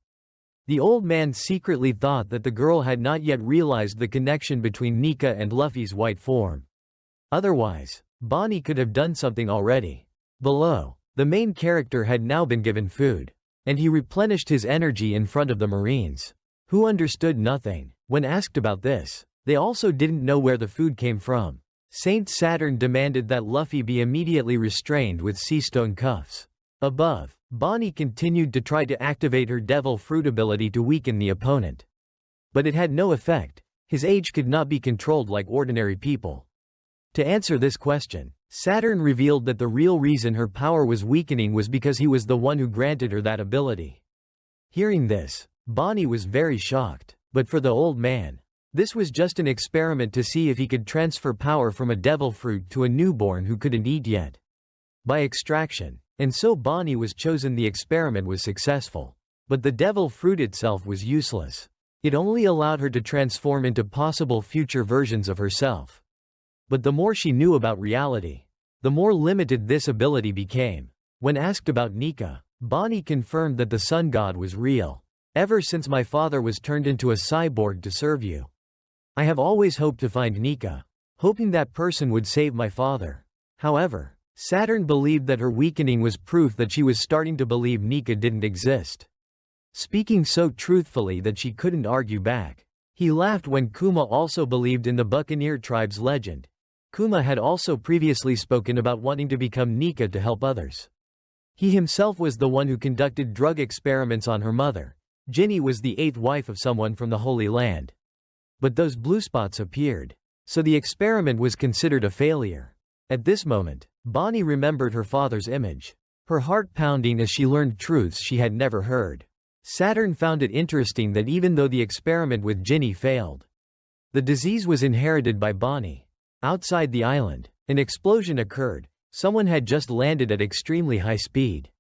The old man secretly thought that the girl had not yet realized the connection between Nika and Luffy's white form. Otherwise, Bonnie could have done something already. Below, the main character had now been given food, and he replenished his energy in front of the Marines, who understood nothing. When asked about this, they also didn't know where the food came from. Saint Saturn demanded that Luffy be immediately restrained with sea-stone cuffs. Above, Bonnie continued to try to activate her devil fruit ability to weaken the opponent. But it had no effect. His age could not be controlled like ordinary people. To answer this question, Saturn revealed that the real reason her power was weakening was because he was the one who granted her that ability. Hearing this, Bonnie was very shocked. But for the old man, this was just an experiment to see if he could transfer power from a devil fruit to a newborn who couldn't eat yet. By extraction. And so Bonnie was chosen. The experiment was successful. But the devil fruit itself was useless. It only allowed her to transform into possible future versions of herself. But the more she knew about reality, the more limited this ability became. When asked about Nika, Bonnie confirmed that the sun god was real. Ever since my father was turned into a cyborg to serve you, I have always hoped to find Nika, hoping that person would save my father. However, Saturn believed that her weakening was proof that she was starting to believe Nika didn't exist. Speaking so truthfully that she couldn't argue back. He laughed when Kuma also believed in the Buccaneer tribe's legend. Kuma had also previously spoken about wanting to become Nika to help others. He himself was the one who conducted drug experiments on her mother. Ginny was the 8th wife of someone from the Holy Land. But those blue spots appeared, so the experiment was considered a failure. At this moment, Bonnie remembered her father's image, her heart pounding as she learned truths she had never heard. Saturn found it interesting that even though the experiment with Ginny failed, the disease was inherited by Bonnie. Outside the island, an explosion occurred. Someone had just landed at extremely high speed.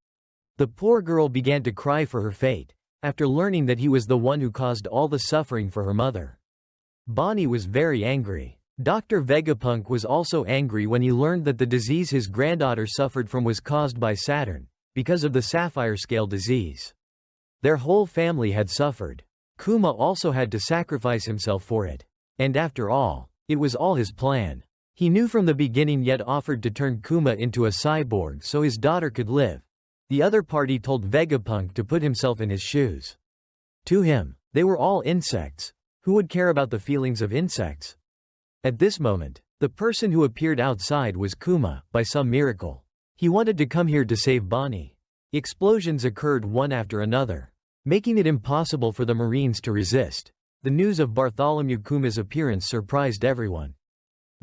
The poor girl began to cry for her fate, after learning that he was the one who caused all the suffering for her mother. Bonnie was very angry. Dr. Vegapunk was also angry when he learned that the disease his granddaughter suffered from was caused by Saturn, because of the sapphire scale disease. Their whole family had suffered. Kuma also had to sacrifice himself for it. And after all, it was all his plan. He knew from the beginning yet offered to turn Kuma into a cyborg so his daughter could live. The other party told Vegapunk to put himself in his shoes. To him, they were all insects. Who would care about the feelings of insects? At this moment, the person who appeared outside was Kuma, by some miracle. He wanted to come here to save Bonnie. Explosions occurred one after another, making it impossible for the Marines to resist. The news of Bartholomew Kuma's appearance surprised everyone.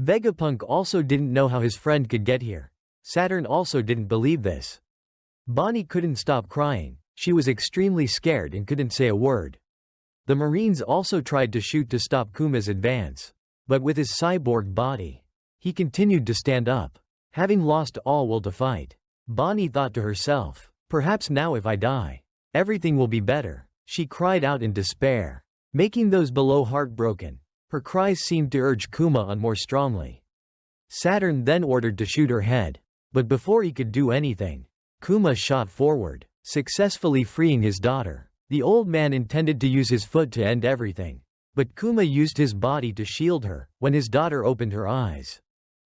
Vegapunk also didn't know how his friend could get here. Saturn also didn't believe this. Bonnie couldn't stop crying. She was extremely scared and couldn't say a word. The Marines also tried to shoot to stop Kuma's advance. But with his cyborg body, he continued to stand up. Having lost all will to fight, Bonnie thought to herself, Perhaps now if I die, everything will be better, she cried out in despair, making those below heartbroken. Her cries seemed to urge Kuma on more strongly. Saturn then ordered to shoot her head, but before he could do anything, Kuma shot forward, successfully freeing his daughter. The old man intended to use his foot to end everything, but Kuma used his body to shield her. When his daughter opened her eyes,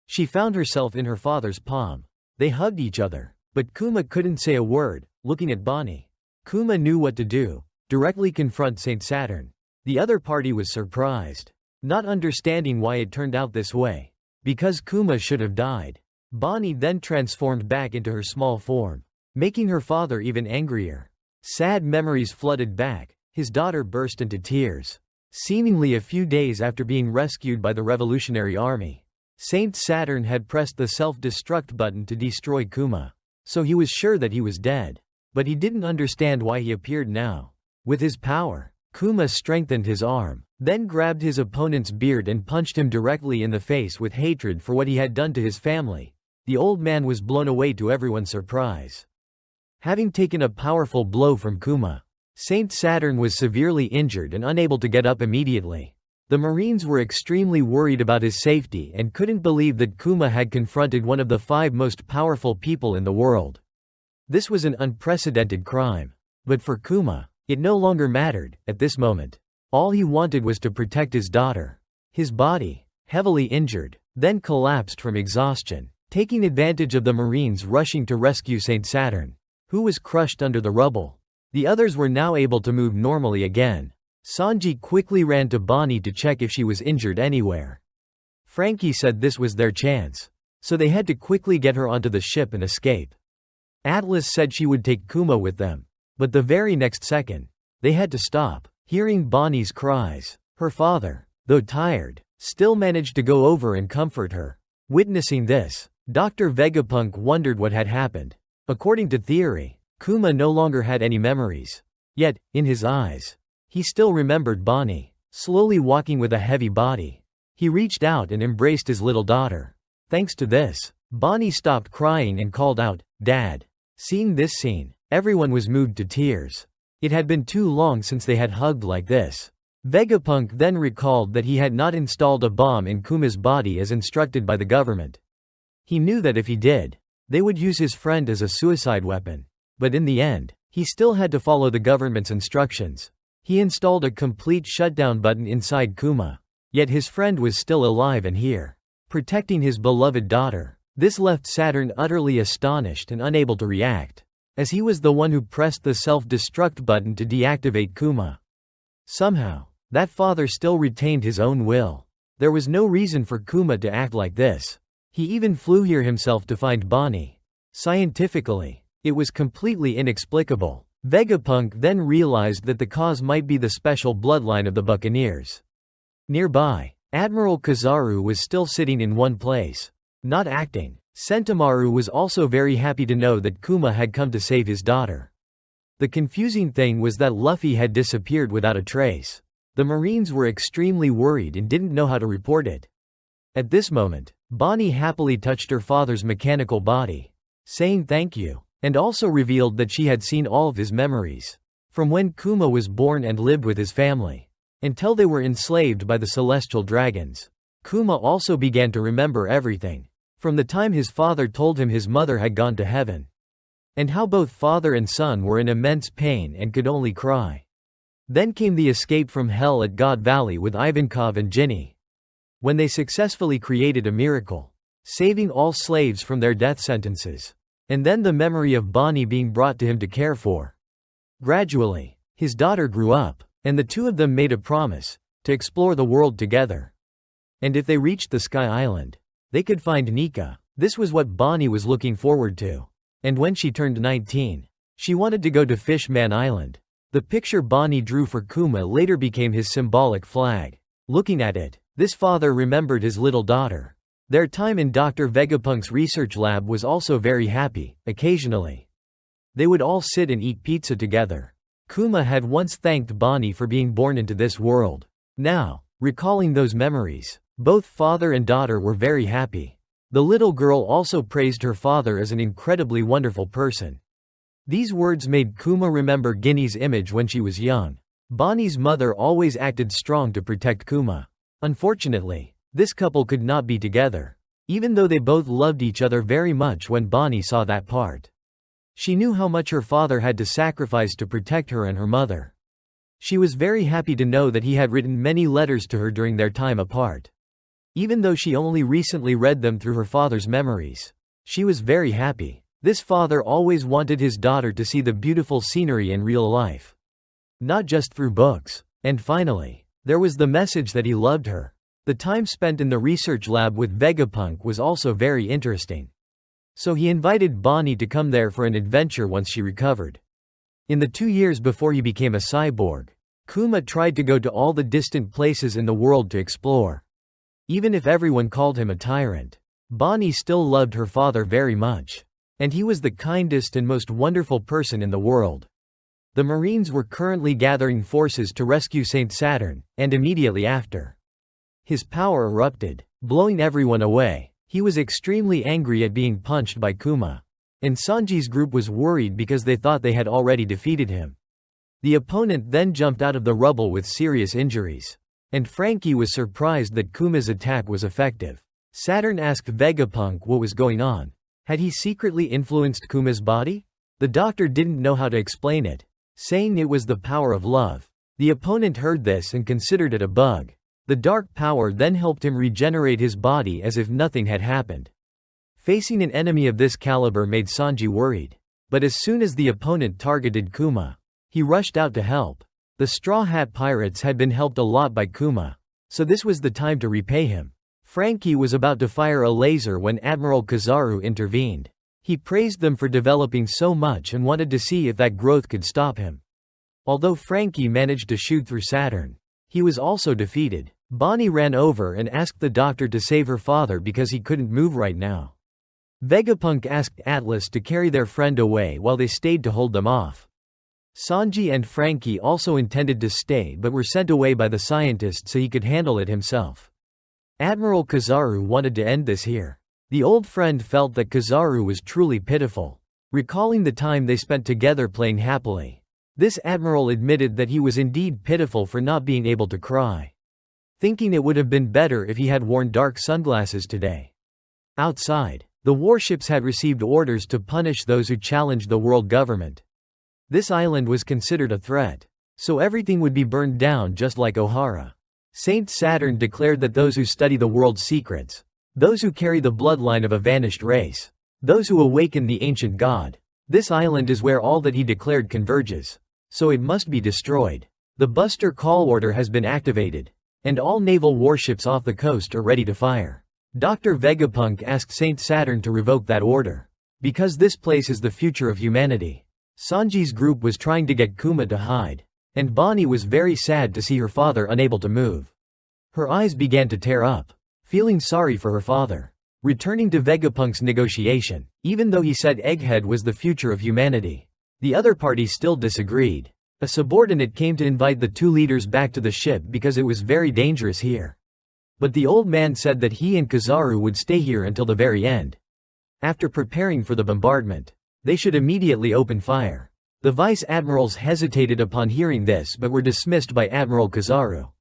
she found herself in her father's palm. They hugged each other, but Kuma couldn't say a word. Looking at Bonnie, Kuma knew what to do: directly confront Saint Saturn. The other party was surprised, not understanding why it turned out this way, because Kuma should have died. Bonnie then transformed back into her small form, making her father even angrier. Sad memories flooded back. His daughter burst into tears. Seemingly a few days after being rescued by the Revolutionary Army, Saint Saturn had pressed the self-destruct button to destroy Kuma, so he was sure that he was dead. But he didn't understand why he appeared now. With his power, Kuma strengthened his arm, then grabbed his opponent's beard and punched him directly in the face with hatred for what he had done to his family. The old man was blown away to everyone's surprise. Having taken a powerful blow from Kuma, Saint Saturn was severely injured and unable to get up immediately. The Marines were extremely worried about his safety and couldn't believe that Kuma had confronted one of the 5 most powerful people in the world. This was an unprecedented crime. But for Kuma, it no longer mattered. At this moment, all he wanted was to protect his daughter. His body, heavily injured, then collapsed from exhaustion, taking advantage of the Marines rushing to rescue Saint Saturn, who was crushed under the rubble. The others were now able to move normally again. Sanji quickly ran to Bonnie to check if she was injured anywhere. Frankie said this was their chance, so they had to quickly get her onto the ship and escape. Atlas said she would take Kuma with them, but the very next second, they had to stop. Hearing Bonnie's cries, her father, though tired, still managed to go over and comfort her. Witnessing this, Dr. Vegapunk wondered what had happened. According to theory, Kuma no longer had any memories. Yet, in his eyes, he still remembered Bonnie, slowly walking with a heavy body. He reached out and embraced his little daughter. Thanks to this, Bonnie stopped crying and called out, "Dad." Seeing this scene, everyone was moved to tears. It had been too long since they had hugged like this. Vegapunk then recalled that he had not installed a bomb in Kuma's body as instructed by the government. He knew that if he did, they would use his friend as a suicide weapon. But in the end, he still had to follow the government's instructions. He installed a complete shutdown button inside Kuma. Yet his friend was still alive and here, protecting his beloved daughter. This left Saturn utterly astonished and unable to react, as he was the one who pressed the self-destruct button to deactivate Kuma. Somehow, that father still retained his own will. There was no reason for Kuma to act like this. He even flew here himself to find Bonnie. Scientifically, it was completely inexplicable. Vegapunk then realized that the cause might be the special bloodline of the Buccaneers. Nearby, Admiral Kizaru was still sitting in one place, not acting. Sentomaru was also very happy to know that Kuma had come to save his daughter. The confusing thing was that Luffy had disappeared without a trace. The Marines were extremely worried and didn't know how to report it. At this moment, Bonnie happily touched her father's mechanical body, saying thank you, and also revealed that she had seen all of his memories, from when Kuma was born and lived with his family, until they were enslaved by the celestial dragons. Kuma also began to remember everything, from the time his father told him his mother had gone to heaven, and how both father and son were in immense pain and could only cry. Then came the escape from hell at God Valley with Ivankov and Ginny, when they successfully created a miracle, saving all slaves from their death sentences, and then the memory of Bonnie being brought to him to care for. Gradually, his daughter grew up, and the two of them made a promise to explore the world together. And if they reached the Sky Island, they could find Nika. This was what Bonnie was looking forward to. And when she turned 19, she wanted to go to Fishman Island. The picture Bonnie drew for Kuma later became his symbolic flag. Looking at it, this father remembered his little daughter. Their time in Dr. Vegapunk's research lab was also very happy. Occasionally, they would all sit and eat pizza together. Kuma had once thanked Bonnie for being born into this world. Now, recalling those memories, both father and daughter were very happy. The little girl also praised her father as an incredibly wonderful person. These words made Kuma remember Ginny's image when she was young. Bonnie's mother always acted strong to protect Kuma. Unfortunately, this couple could not be together, even though they both loved each other very much. When Bonnie saw that part, she knew how much her father had to sacrifice to protect her and her mother. She was very happy to know that he had written many letters to her during their time apart. Even though she only recently read them through her father's memories, she was very happy. This father always wanted his daughter to see the beautiful scenery in real life, not just through books. And finally, there was the message that he loved her. The time spent in the research lab with Vegapunk was also very interesting. So he invited Bonnie to come there for an adventure once she recovered. In the 2 years before he became a cyborg, Kuma tried to go to all the distant places in the world to explore. Even if everyone called him a tyrant, Bonnie still loved her father very much. And he was the kindest and most wonderful person in the world. The Marines were currently gathering forces to rescue Saint Saturn, and immediately after, his power erupted, blowing everyone away. He was extremely angry at being punched by Kuma. And Sanji's group was worried because they thought they had already defeated him. The opponent then jumped out of the rubble with serious injuries. And Frankie was surprised that Kuma's attack was effective. Saturn asked Vegapunk what was going on. Had he secretly influenced Kuma's body? The doctor didn't know how to explain it, saying it was the power of love. The opponent heard this and considered it a bug. The dark power then helped him regenerate his body as if nothing had happened. Facing an enemy of this caliber made Sanji worried. But as soon as the opponent targeted Kuma, he rushed out to help. The Straw Hat Pirates had been helped a lot by Kuma, so this was the time to repay him. Frankie was about to fire a laser when Admiral Kizaru intervened. He praised them for developing so much and wanted to see if that growth could stop him. Although Frankie managed to shoot through Saturn, he was also defeated. Bonnie ran over and asked the doctor to save her father because he couldn't move right now. Vegapunk asked Atlas to carry their friend away while they stayed to hold them off. Sanji and Frankie also intended to stay but were sent away by the scientist so he could handle it himself. Admiral Kizaru wanted to end this here. The old friend felt that Kizaru was truly pitiful, recalling the time they spent together playing happily. This admiral admitted that he was indeed pitiful for not being able to cry, thinking it would have been better if he had worn dark sunglasses today. Outside, the warships had received orders to punish those who challenged the world government. This island was considered a threat, so everything would be burned down just like Ohara. Saint Saturn declared that those who study the world's secrets, those who carry the bloodline of a vanished race, those who awaken the ancient god, this island is where all that he declared converges, so it must be destroyed. The Buster Call order has been activated, and all naval warships off the coast are ready to fire. Dr. Vegapunk asked Saint Saturn to revoke that order, because this place is the future of humanity. Sanji's group was trying to get Kuma to hide, and Bonnie was very sad to see her father unable to move. Her eyes began to tear up, feeling sorry for her father. Returning to Vegapunk's negotiation, even though he said Egghead was the future of humanity, the other party still disagreed. A subordinate came to invite the two leaders back to the ship because it was very dangerous here. But the old man said that he and Kizaru would stay here until the very end. After preparing for the bombardment, they should immediately open fire. The vice admirals hesitated upon hearing this but were dismissed by Admiral Kizaru.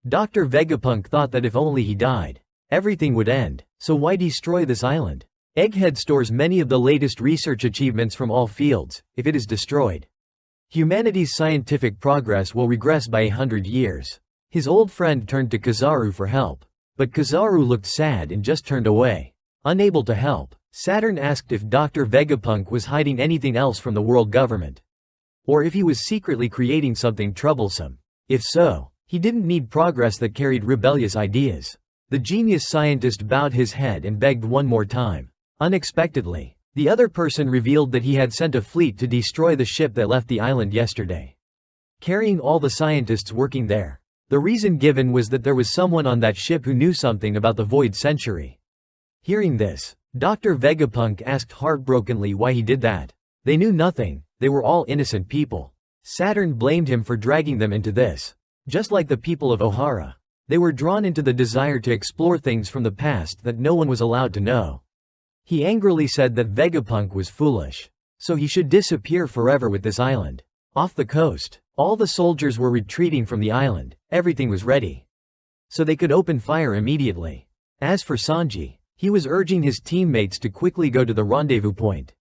Dr. Vegapunk thought that if only he died, everything would end, so why destroy this island? Egghead stores many of the latest research achievements from all fields. If it is destroyed, humanity's scientific progress will regress by 100 years. His old friend turned to Kizaru for help, but Kizaru looked sad and just turned away. Unable to help, Saturn asked if Dr. Vegapunk was hiding anything else from the world government, or if he was secretly creating something troublesome. If so, he didn't need progress that carried rebellious ideas. The genius scientist bowed his head and begged one more time. Unexpectedly, the other person revealed that he had sent a fleet to destroy the ship that left the island yesterday, carrying all the scientists working there. The reason given was that there was someone on that ship who knew something about the Void Century. Hearing this, Dr. Vegapunk asked heartbrokenly why he did that. They knew nothing, they were all innocent people. Saturn blamed him for dragging them into this. Just like the people of Ohara, they were drawn into the desire to explore things from the past that no one was allowed to know. He angrily said that Vegapunk was foolish. so he should disappear forever with this island. Off the coast, all the soldiers were retreating from the island, everything was ready, so they could open fire immediately. As for Sanji, he was urging his teammates to quickly go to the rendezvous point.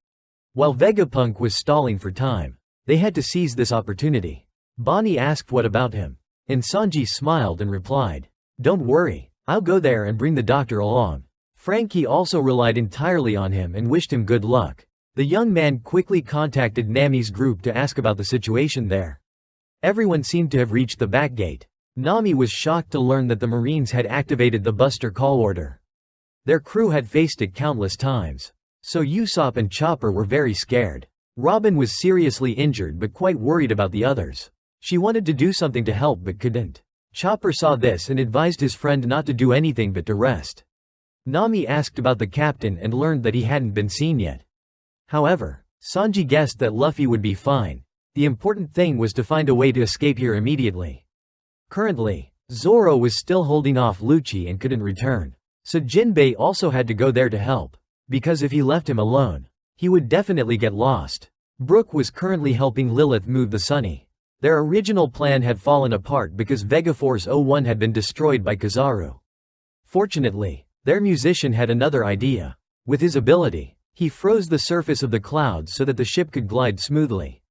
While Vegapunk was stalling for time, they had to seize this opportunity. Bonnie asked what about him, and Sanji smiled and replied, "Don't worry, I'll go there and bring the doctor along." Frankie also relied entirely on him and wished him good luck. The young man quickly contacted Nami's group to ask about the situation there. Everyone seemed to have reached the back gate. Nami was shocked to learn that the Marines had activated the Buster call order. Their crew had faced it countless times, so Usopp and Chopper were very scared. Robin was seriously injured but quite worried about the others. She wanted to do something to help but couldn't. Chopper saw this and advised his friend not to do anything but to rest. Nami asked about the captain and learned that he hadn't been seen yet. However, Sanji guessed that Luffy would be fine. The important thing was to find a way to escape here immediately. Currently, Zoro was still holding off Lucci and couldn't return, so Jinbei also had to go there to help, because if he left him alone, he would definitely get lost. Brook was currently helping Lilith move the Sunny. Their original plan had fallen apart because Vegaforce 01 had been destroyed by Kizaru. Fortunately, their musician had another idea. With his ability, he froze the surface of the clouds so that the ship could glide smoothly.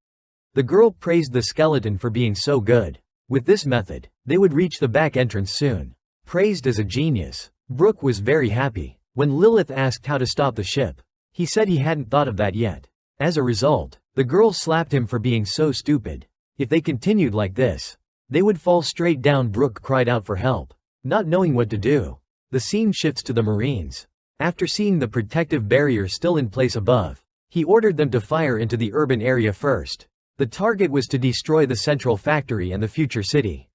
The girl praised the skeleton for being so good. With this method, they would reach the back entrance soon. Praised as a genius, Brook was very happy. When Lilith asked how to stop the ship, he said he hadn't thought of that yet. As a result, the girl slapped him for being so stupid. If they continued like this, they would fall straight down. Brook cried out for help, not knowing what to do. The scene shifts to the Marines. After seeing the protective barrier still in place above, he ordered them to fire into the urban area first. The target was to destroy the central factory and the future city.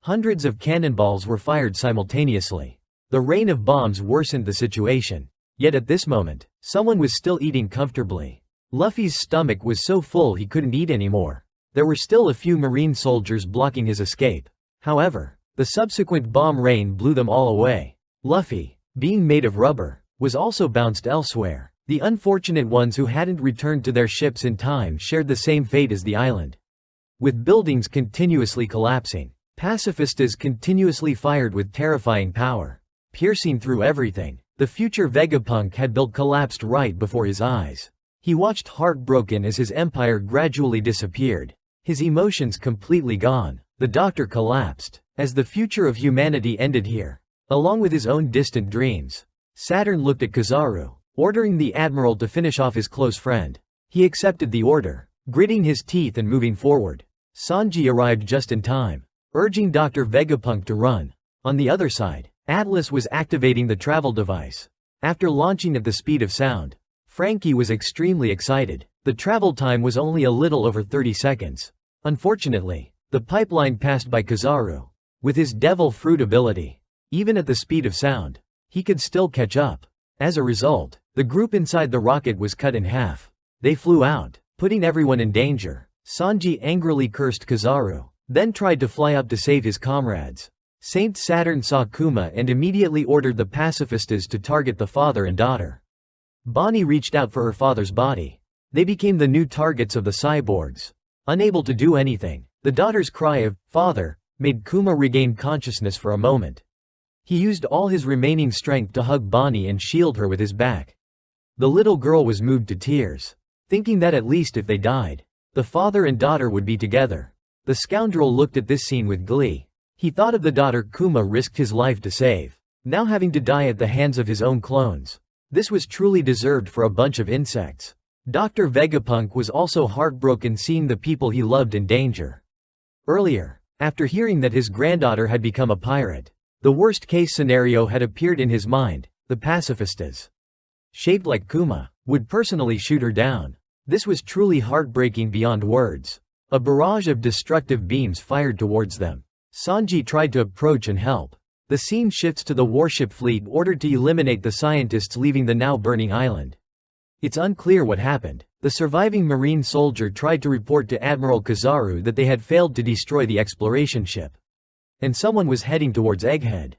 Hundreds of cannonballs were fired simultaneously. The rain of bombs worsened the situation. Yet at this moment, someone was still eating comfortably. Luffy's stomach was so full he couldn't eat anymore. There were still a few Marine soldiers blocking his escape. However, the subsequent bomb rain blew them all away. Luffy, being made of rubber, was also bounced elsewhere. The unfortunate ones who hadn't returned to their ships in time shared the same fate as the island. With buildings continuously collapsing, pacifistas continuously fired with terrifying power, piercing through everything. The future Vegapunk had built collapsed right before his eyes. He watched heartbroken as his empire gradually disappeared. His emotions completely gone. The doctor collapsed, as the future of humanity ended here, along with his own distant dreams. Saturn looked at Kizaru, ordering the Admiral to finish off his close friend. He accepted the order, gritting his teeth and moving forward. Sanji arrived just in time, urging Dr. Vegapunk to run. On the other side, Atlas was activating the travel device. After launching at the speed of sound, Frankie was extremely excited. The travel time was only a little over 30 seconds. Unfortunately, the pipeline passed by Kizaru. With his devil fruit ability, even at the speed of sound, he could still catch up. As a result, the group inside the rocket was cut in half. They flew out, putting everyone in danger. Sanji angrily cursed Kizaru, then tried to fly up to save his comrades. Saint Saturn saw Kuma and immediately ordered the pacifistas to target the father and daughter. Bonnie reached out for her father's body. They became the new targets of the cyborgs. Unable to do anything, the daughter's cry of "Father" made Kuma regain consciousness for a moment. He used all his remaining strength to hug Bonnie and shield her with his back. The little girl was moved to tears, thinking that at least if they died, the father and daughter would be together. The scoundrel looked at this scene with glee. He thought of the daughter Kuma risked his life to save, now having to die at the hands of his own clones. This was truly deserved for a bunch of insects. Dr. Vegapunk was also heartbroken seeing the people he loved in danger. Earlier, after hearing that his granddaughter had become a pirate, the worst-case scenario had appeared in his mind. The pacifistas, shaped like Kuma, would personally shoot her down. This was truly heartbreaking beyond words. A barrage of destructive beams fired towards them. Sanji tried to approach and help. The scene shifts to the warship fleet ordered to eliminate the scientists leaving the now burning island. It's unclear what happened. The surviving Marine soldier tried to report to Admiral Kizaru that they had failed to destroy the exploration ship, and someone was heading towards Egghead.